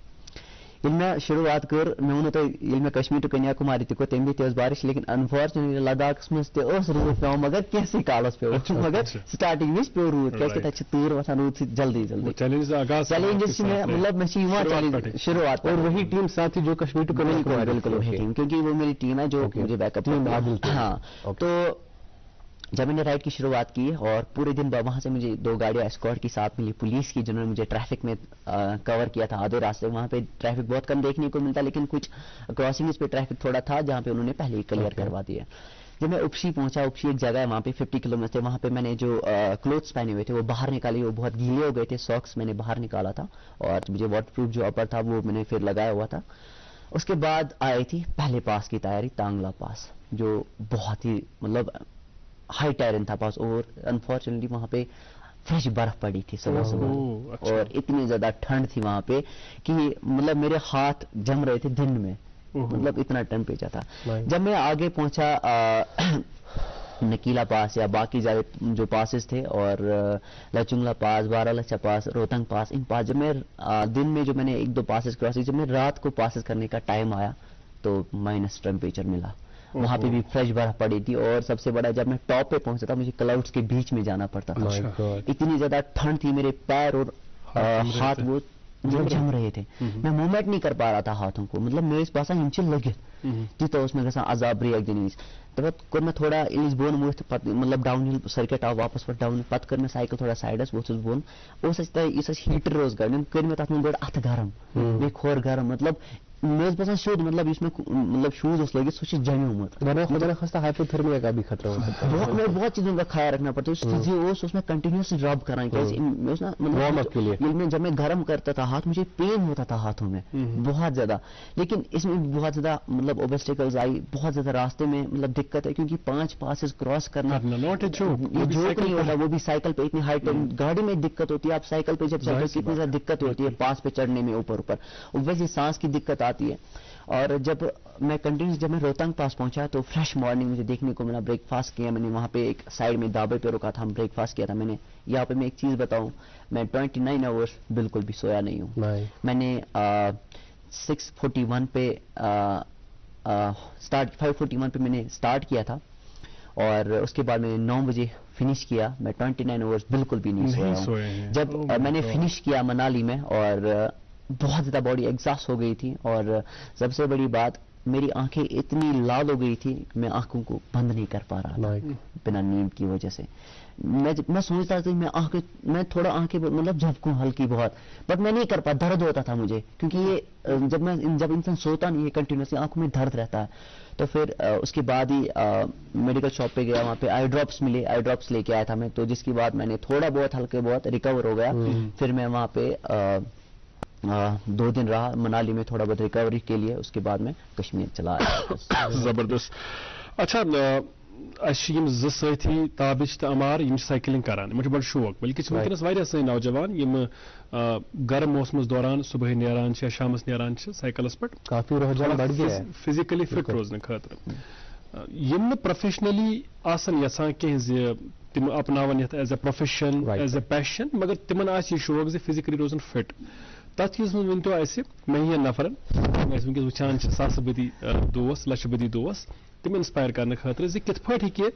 ییٚلہِ مےٚ شروٗعات کٔر مےٚ ووٚنو تۄہہِ ییٚلہِ مےٚ کشمیٖر ٹُو کنیاکُماری تہِ کوٚر تَمہِ وِزِ تہِ ٲس بارش لیکن انفارچُنیٹلی لداخس منٛز تہِ ٲس روٗد پیٚوان مگر کینٛژھٕے کالس پیوٚو مگر سٹارٹنگ وِزِ پیوٚو روٗد کیازِ کہِ تَتہِ چھِ تۭر وۄتھان روٗد سۭتۍ جلدی جلدی چیلنجز چھِ مےٚ مطلب مےٚ چھِ یِوان شروعات اور وہی ٹیم ساتھی جو کشمیر ٹو کنیاکماری بالکل وہی ٹیم کیونکہ وہ میری ٹیم ہے جو مجھے بیک اپ ہاں تو جب میں نے رائڈ کی شروعات کی اور پورے دن وہاں سے مجھے 2 گاڑیاں اسکارٹ کے ساتھ ملی پولیس کی جنہوں نے مجھے ٹریفک میں کور کیا تھا آدھے راستے وہاں پہ ٹریفک بہت کم دیکھنے کو ملتا لیکن کچھ کراسنگز پہ ٹریفک تھوڑا تھا جہاں پہ انہوں نے پہلے ہی کلیئر کروا دیا. جب میں اپشی پہنچا اپشی ایک جگہ ہے وہاں پہ 50 کلومیٹر تھے وہاں پہ میں نے جو کلوتھس پہنے ہوئے تھے وہ باہر نکالے وہ بہت گیلے ہو گئے تھے ساکس میں نے باہر نکالا تھا اور مجھے واٹر پروف جو اپر تھا وہ میں نے پھر لگایا ہوا تھا. اس کے بعد آئی تھی پہلے پاس کی تیاری تانگلا پاس جو بہت ہی مطلب ہائی ٹائرن تھا پاس اور انفارچونیٹلی وہاں پہ فریش برف پڑی تھی صبح صبح اور اتنی زیادہ ٹھنڈ تھی وہاں پہ کہ مطلب میرے ہاتھ جم رہے تھے دن میں مطلب اتنا ٹیمپریچر تھا. جب میں آگے پہنچا نکیلا پاس یا باقی جو پاسز تھے اور لچنگلا پاس بارہ لچھا پاس روہتنگ پاس ان پاس جب میں دن میں جو میں نے 1-2 پاسز کراس کی جب میں رات کو پاسز کرنے کا ٹائم آیا تو مائنس ٹیمپریچر ملا وہاں پہ بھی فریش برف پڑی تھی اور سب سے بڑا جب میں ٹاپ پہ پہنچا تھا مجھے کلاؤڈس کے بیچ میں جانا پڑتا تھا اتنی زیادہ ٹھنڈ تھی میرے پیر اور ہاتھ وہ جم رہے تھے میں موومنٹ نہیں کر پا رہا تھا ہاتھوں کو مطلب میرے پاس ہم لگت تیوتاہ اس میں گژھان عذاب بریک دِنہٕ وِزِ تہٕ کوٚر مےٚ تھوڑا ییٚلہِ أسۍ بۄن ؤتھۍ پَتہٕ مطلب ڈاوُن ہِل سٔرکِٹ آو واپس پَتہٕ ڈاوُن پَتہٕ کٔر مےٚ سایکل تھوڑا سایڈَس ووٚتھُس بۄن اوس اَسہِ تۄہہِ یُس اَسہِ ہیٖٹر اوس گاڑِ یِم کٔرۍ مےٚ تَتھ منٛز گۄڈٕ اَتھٕ گرم بیٚیہِ کھور گرم مطلب مےٚ اوس باسان سیوٚد مطلب یُس مےٚ مطلب شوز اوس لٲگِتھ سُہ چھُ جمیومُت ہائپوتھرمیا کا بھی خطرہ ہو سکتا ہے میں بہت چیزوں کا خیال رکھنا پڑتا ہے فزیو اس میں کنٹینیوسلی رب کرنا کیازِ مےٚ اوس نا مطلب ییٚلہِ میں جب میں گرم کرتا تھا ہاتھ مجھے پین ہوتا تھا ہاتھوں میں بہت زیادہ لیکن اس میں بہت زیادہ مطلب اوبسٹیکلز آئی بہت زیادہ راستے میں مطلب دقت ہے کیونکہ 5 پاسز کراس کرنا یہ جوک نہیں ہوتا وہ بھی سائیکل پہ اتنی ہائی ٹائم گاڑی میں دقت ہوتی ہے آپ سائیکل پہ جب چلتے ہیں کتنی زیادہ دقت ہوتی ہے پاس پہ چڑھنے میں اوپر ویسے سانس کی دقت آتی ہے. اور جب میں کنٹینیوس جب میں روہتنگ پاس پہنچا تو فریش مارننگ مجھے دیکھنے کو ملا بریک فاسٹ کیا میں نے وہاں پہ ایک سائڈ میں ڈھابے پہ رکا تھا ہم بریک فاسٹ کیا تھا میں نے یہاں پہ میں ایک چیز بتاؤں میں 29 آورس بالکل بھی سویا نہیں ہوں میں نے 6:41 پہ اسٹارٹ 5:41 پہ میں نے اسٹارٹ کیا تھا اور اس کے بعد میں نے 9 بجے فنش کیا میں 29 آورس بالکل بھی نہیں سویا ہوں. جب میں نے فنش کیا منالی میں اور بہت زیادہ باڈی ایگزاسٹ ہو گئی تھی اور سب سے بڑی بات میری آنکھیں اتنی لال ہو گئی تھی میں آنکھوں کو بند نہیں کر پا رہا تھا بنا نیند کی وجہ سے. میں سوچتا تھا میں تھوڑا آنکھیں مطلب جھپکوں ہلکی بہت بٹ میں نہیں کر پا درد ہوتا تھا مجھے کیونکہ یہ جب انسان سوتا نہیں ہے کنٹینیوسلی آنکھوں میں درد رہتا ہے. تو پھر اس کے بعد ہی میڈیکل شاپ پہ گیا وہاں پہ آئی ڈراپس ملے آئی ڈراپس لے کے آیا تھا میں تو جس کے بعد میں نے تھوڑا بہت ہلکے بہت ریکور ہو گیا. پھر میں وہاں پہ 2 دن رہا منالی میں تھوڑا بہت ریکوری کے لیے اس کے بعد میں کشمیر چلا آیا. زبردست. اچھا اشیم زٕ سۭتھی تابش تہٕ امار یم سائیکلنگ کران یمن چھُ بڑٕ شوق بلکہ چھِ وٕنکیٚنس واریاہ سٲنۍ نوجوان یم گرم موسمس دوران صبح نیران چھِ یا شامس نیران چھِ سائیکلس پٮ۪ٹھ کافی رجحان بڑھ گیا ہے فزیکلی فٹ روزنہٕ خٲطرٕ یم نہٕ پروفیشنلی آسان یژھان کینٛہہ زِ تم اپناون یتھ as a profession as a passion مگر تمن آسہِ یہِ شوق زِ فزیکلی روزن فٹ تتھ چیزس منٛز ؤنۍتو اسہِ مہین نفرن أسۍ وٕنکیٚس وٕچھان چھِ ساسہٕ بٔدی دوس لچھِ بٔدی دوس تم انسپائر کرنے خاطر زِ کِتھ پٲٹھۍ ہیٚکہِ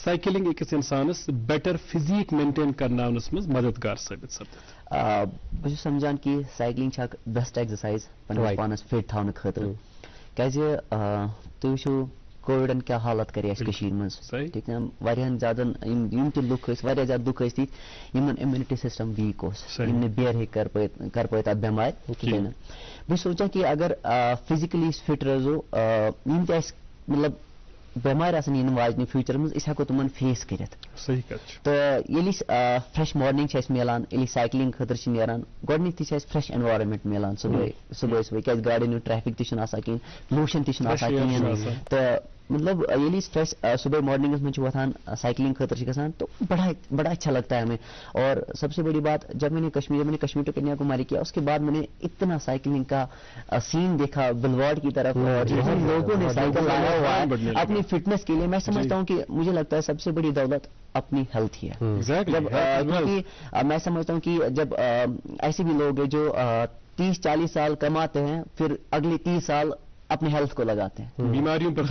سائیکلنگ أکِس انسانس بیٹر فزیٖک مینٹین کرناونس منٛز مددگار ثٲبت سپدِتھ. بہٕ چھُس سمجھان کہِ سائیکلنگ چھِ اکھ بیسٹ ایکزرسائز پننِس پانس فٹ تھاونہٕ خٲطرٕ کیازِ تُہۍ وٕچھِو کووِڈن کیٛاہ حالت کرے اَسہِ کٔشیٖرِ منٛز ٹھیٖک نا واریاہن زیادٕ یِم تہِ لُکھ ٲسۍ واریاہ زیادٕ لُکھ ٲسۍ تِتھۍ یِمن اِمیوٗنٹی سسٹم ویٖک اوس یِم نہٕ بیر ہیٚکۍ کر پٲے تتھ بٮ۪مارِ کِہیٖنۍ نہٕ. بہٕ چھُس سونچان کہِ اگر فزِکلی أسۍ فٹ روزو یِم تہِ اَسہِ مطلب بٮ۪مارِ آسن یِنہٕ واجنہِ فیوٗچرس منٛز أسۍ ہٮ۪کو تِمن فیس کٔرِتھ. تہٕ ییٚلہِ أسۍ فرٛٮ۪ش مارنِنٛگ چھِ اَسہِ میلان ییٚلہِ أسۍ سایکلِنٛگ خٲطرٕ چھِ نیران گۄڈٕنٮ۪تھٕے چھِ اَسہِ فرٛٮ۪ش اٮ۪نوارَمٮ۪نٛٹ میلان صُبحٲے کیٛازِ گاڑٮ۪ن ہُنٛد ٹرٛیفِک تہِ چھُنہٕ آسان کِہیٖنۍ پُلوٗشن تہِ چھُنہٕ آسان کِہیٖنۍ تہٕ مطلب ییٚلہِ أسۍ فرٛٮ۪ش صُبحٲے مارنِنٛگس منٛز چھِ وۄتھان سائیکلِنٛگ خٲطرٕ چھِ گژھان تو بڑا اچھا لگتا ہے ہمیں. اور سب سے بڑی بات جب میں نے کشمیر ٹو کنیاکماری کیا اس کے بعد میں نے اتنا سائیکلنگ کا سین دیکھا بلواڑ کی طرف اور جن لوگوں نے سائیکل لایا ہوا ہے اپنی فٹنس کے لیے میں سمجھتا ہوں کہ مجھے لگتا ہے سب سے بڑی دولت اپنی ہیلتھ ہی ہے. جب کیونکہ میں سمجھتا ہوں کہ جب ایسے بھی لوگ ہیں جو 30-40 साल कमाते हैं, फिर अगले 30 साल अपने हेल्थ को लगाते हैं, बीमारियों पर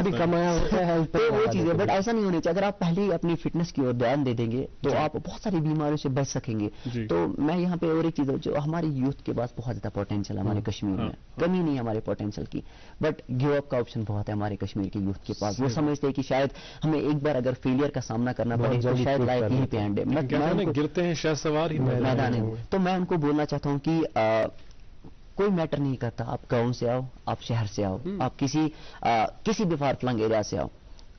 भी कमाया होता है हेल्थ तो वो चीज़ है। बट ऐसा नहीं होना चाहिए। अगर आप पहले ही अपनी फिटनेस की ओर ध्यान दे देंगे तो आप बहुत सारी बीमारियों से बच सकेंगे। तो मैं यहाँ पे और एक चीज़ है, जो हमारे यूथ के पास बहुत ज़्यादा पोटेंशियल है हमारे कश्मीर में, कमी नहीं है हमारे पोटेंशियल की, बट गिव अप का ऑप्शन बहुत है हमारे कश्मीर के यूथ के पास। वो समझते हैं कि शायद हमें एक बार अगर फेलियर का सामना करना पड़े तो शायद लाइफ यहीं पे एंड है, गिरते हैं शायद सवार ही मैदान है। तो मैं उनको बोलना चाहता हूँ कि कोई मैटर नहीं करता, आप गांव से आओ, आप शहर से आओ, आप किसी भी फार फ्लंग एरिया से आओ,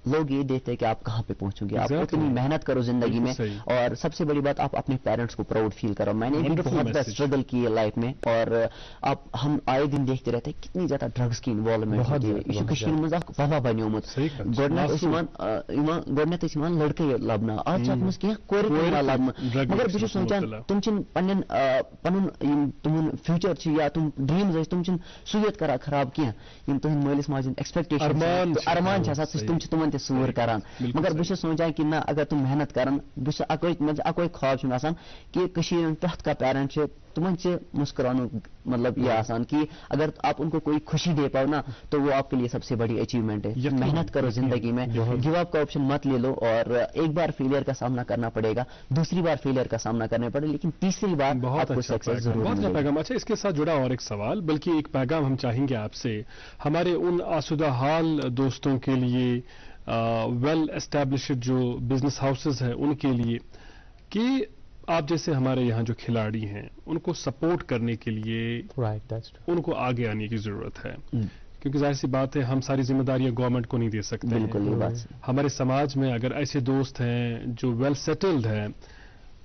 लोग ये देखते हैं कि आप कहाँ पे पहुंचोगे। आप उतनी मेहनत करो जिंदगी में, और सबसे बड़ी बात आप अपने पेरेंट्स को प्राउड फील करो। मैंने भी बहुत ज़्यादा स्ट्रगल की है लाइफ में, और हम आए दिन देखते रहते हैं कितनी ज़्यादा ड्रग्स की इन्वॉल्वमेंट होती है कश्मीर में। वबा बनियोमुत गोडनेत लड़के लबना आज कोर लबना, मगर बस सोचान तुम पन तुम फ्यूचर या तुम ड्रीम्स तुम सुयत करा खराब की तुम मलिस माज एक्सपेक्टेशन अरमान तुम सूर करान। मगर बस सोचान कि ना अगर तुम मेहनत करान बस अकोई ख्वाब आसान कि प्रथ का पेरेंट तुमन से मुस्कुरानो मतलब ये आसान कि अगर आप उनको कोई खुशी दे पाओ ना तो वो आपके लिए सबसे बड़ी अचीवमेंट है। मेहनत करो जिंदगी में, गिव अप का ऑप्शन मत ले लो, और एक बार फेलियर का सामना करना पड़ेगा, दूसरी बार फेलियर का सामना करना पड़ेगा, लेकिन तीसरी बार आपको सक्सेस जरूर बहुत अच्छा पैगाम। अच्छा, इसके साथ जुड़ा और एक सवाल, बल्कि एक पैगाम हम चाहेंगे आपसे हमारे उन आसुदा हाल दोस्तों के लिए, वेल एस्टैब्लिश्ड जो बिजनेस हाउसेस हैं उनके लिए, कि आप जैसे हमारे यहाँ जो खिलाड़ी हैं उनको सपोर्ट करने के लिए उनको आगे आने की जरूरत है, क्योंकि जाहिर सी बात है हम सारी जिम्मेदारियां गवर्नमेंट को नहीं दे सकते। बिल्कुल ये बात हमारे समाज में अगर ऐसे दोस्त हैं जो वेल सेटल्ड हैं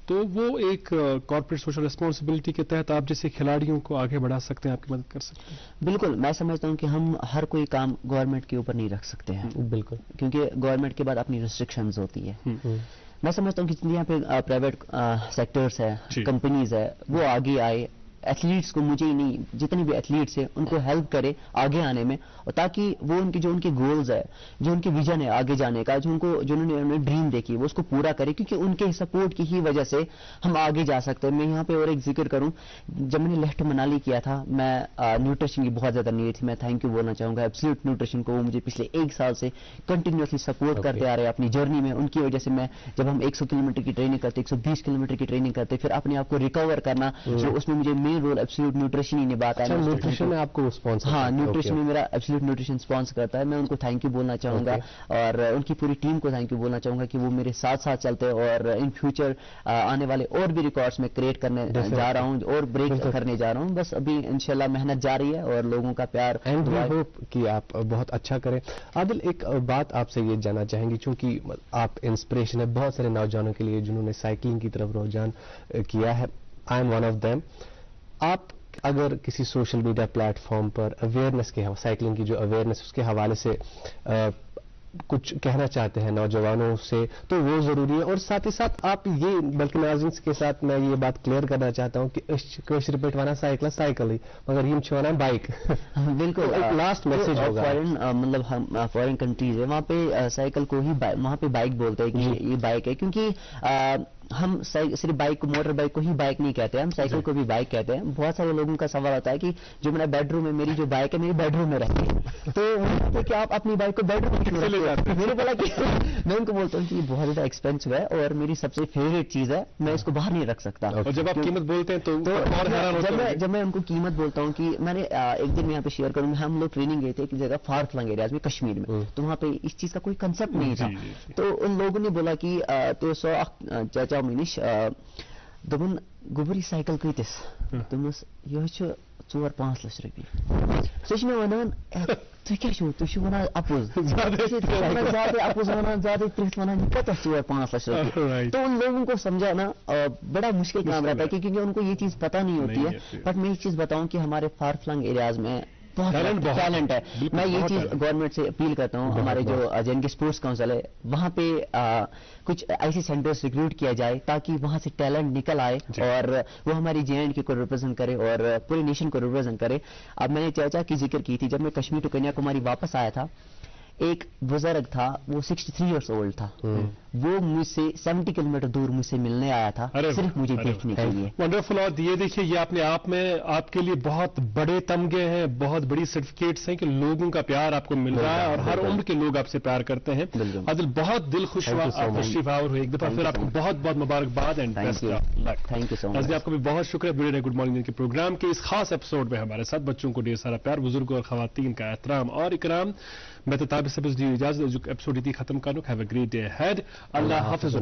तो वो एक कॉर्पोरेट सोशल रिस्पॉन्सिबिलिटी के तहत आप जैसे खिलाड़ियों को आगे बढ़ा सकते हैं, आपकी मदद कर सकते हैं। बिल्कुल, मैं समझता हूँ कि हम हर कोई काम गवर्नमेंट के ऊपर नहीं रख सकते हैं। बिल्कुल, क्योंकि गवर्नमेंट के बाद अपनी रिस्ट्रिक्शंस होती है। मैं समझता हूँ कि जितनी यहाँ पे प्राइवेट सेक्टर्स है, कंपनीज है, वो आगे आए, एथलीट्स को, मुझे ही नहीं जितने भी एथलीट्स हैं उनको हेल्प करे आगे आने में, और ताकि वो उनके गोल्स है, जो उनके विजन है आगे जाने का, जो उन्होंने ड्रीम देखी वो उसको पूरा करे, क्योंकि उनके सपोर्ट की ही वजह से हम आगे जा सकते हैं। मैं यहाँ पे और एक जिक्र करूँ, जब मैंने लेफ्ट मनाली किया था, मैं न्यूट्रिशन की बहुत ज़्यादा नीड थी। मैं थैंक यू बोलना चाहूँगा एब्सोल्यूट न्यूट्रिशन को, वो मुझे पिछले 1 साल से कंटिन्यूसली सपोर्ट करते आ रहे हैं अपनी जर्नी में। उनकी वजह से मैं, जब हम 100 किलोमीटर की ट्रेनिंग करते, 120 किलोमीटर की ट्रेनिंग करते, फिर अपने आप को रिकवर करना, जो उसमें मुझे मेन रोल एब्सोल्यूट न्यूट्रिशन ही निभाता है। न्यूट्रिशन में आपको स्पॉन्सर? हाँ, न्यूट्रिशन में मेरा एब्सोल्यूट न्यूट्रिशन स्पॉन्सर करता है। मैं उनको थैंक यू बोलना चाहूँगा, और उनकी पूरी टीम को थैंक यू बोलना चाहूँगा कि वो मेरे साथ साथ चलते हैं, और इन फ्यूचर आने वाले और भी रिकॉर्ड्स में क्रिएट करने जा रहा हूँ और ब्रेक करने जा रहा हूँ। बस अभी इंशाल्लाह मेहनत जारी है और लोगों का प्यार, एंड वी होप कि आप बहुत अच्छा करें। आदिल, एक बात आपसे ये जानना चाहेंगे, चूंकि आप इंस्पिरेशन है बहुत सारे नौजवानों के लिए जिन्होंने साइकिलिंग की तरफ रुझान किया है, I am one of them. आप अगर किसी सोशल मीडिया प्लेटफॉर्म पर अवेयरनेस के, साइकिलिंग की जो अवेयरनेस उसके हवाले से कुछ कहना चाहते हैं नौजवानों से, तो वो जरूरी है। और साथ ही साथ आप ये, बल्कि नाज़रीन के साथ मैं ये बात क्लियर करना चाहता हूँ कि वाना साइकिल ही मगर यम छवाना बाइक। बिल्कुल, एक लास्ट मैसेज होगा। फॉरेन मतलब हम फॉरेन कंट्रीज है, वहाँ पे साइकिल को ही वहाँ पे बाइक बोलते हैं कि ये बाइक है, क्योंकि हम सिर्फ बाइक को, मोटर बाइक को ही बाइक नहीं कहते हैं, हम साइकिल को भी बाइक कहते हैं। बहुत सारे लोगों का सवाल आता है कि जो मेरा बेडरूम है, मेरी जो बाइक है मेरी बेडरूम में रहती है, तो वो कहते हैं कि आप अपनी बाइक को बेडरूम में क्यों रखते हो? मैंने बोला कि मैं उनको बोलता हूँ कि ये बहुत ज्यादा एक्सपेंसिव है और मेरी सबसे फेवरेट चीज है, मैं इसको बाहर नहीं रख सकता। और जब आप कीमत बोलते हैं तो और हैरान होते हैं। जब मैं उनको कीमत बोलता हूँ कि मैंने एक दिन यहाँ पे शेयर करूँ, हम लोग ट्रेनिंग गए थे एक जगह फार फ्लंग एरियाज में कश्मीर में, तो वहाँ पे इस चीज का कोई कंसेप्ट नहीं था। तो उन लोगों ने बोला कि तो चाचा मिनिश दोपन गोबरी साइकिल कतिस, दोपस यह 4-5 लाख रुपये। सह मे वन तुम वन अपोज ज्यादा अपोज वन ज्यादा त्रिथ वन कत 4-5 लाख रुपये। तो उन लोगों को समझाना बड़ा मुश्किल काम रहता है, क्योंकि उनको ये चीज पता नहीं होती है। बट मैं एक चीज बताऊं कि हमारे फार फ्लंग एरियाज में बहुत टैलेंट है। मैं ये चीज गवर्नमेंट से अपील करता हूँ, हमारे जो जे स्पोर्ट्स काउंसिल है वहाँ पे कुछ ऐसे सेंटर्स रिक्रूट किया जाए ताकि वहाँ से टैलेंट निकल आए और वो हमारी JNK को रिप्रेजेंट करे और पूरे नेशन को रिप्रेजेंट करे। अब मैंने चाचा की जिक्र की थी, जब मैं कश्मीर टू कन्याकुमारी वापस आया था, ایک بزرگ تھا، وہ 63 ایئرس اولڈ تھا، وہ مجھ سے 70 کلومیٹر دور مجھ سے ملنے آیا تھا صرف مجھے دیکھنے کے لیے. ونڈرفل. اور یہ دیکھیے یہ اپنے آپ میں آپ کے لیے بہت بڑے تمغے ہیں، بہت بڑی سرٹیفکیٹس ہیں کہ لوگوں کا پیار آپ کو مل رہا ہے اور ہر عمر کے لوگ آپ سے پیار کرتے ہیں. عادل بہت دل خوش ہوا آپ تشریف آور ہوئے ایک دفعہ پھر. آپ کو بہت بہت مبارکباد and best of luck. Thank you so much. آپ کا بھی بہت شکریہ بریڈ گڈ مارننگ کے پروگرام کے اس خاص ایپیسوڈ میں ہمارے ساتھ بچوں کو ڈھیر سارا پیار، بزرگوں اور خواتین کا احترام اور اکرام. میں تو تابع سبز دی اجازت ایپیسوڈ ختم کروں. ہیو اے گریٹ ڈے ہیڈ. اللہ حافظ.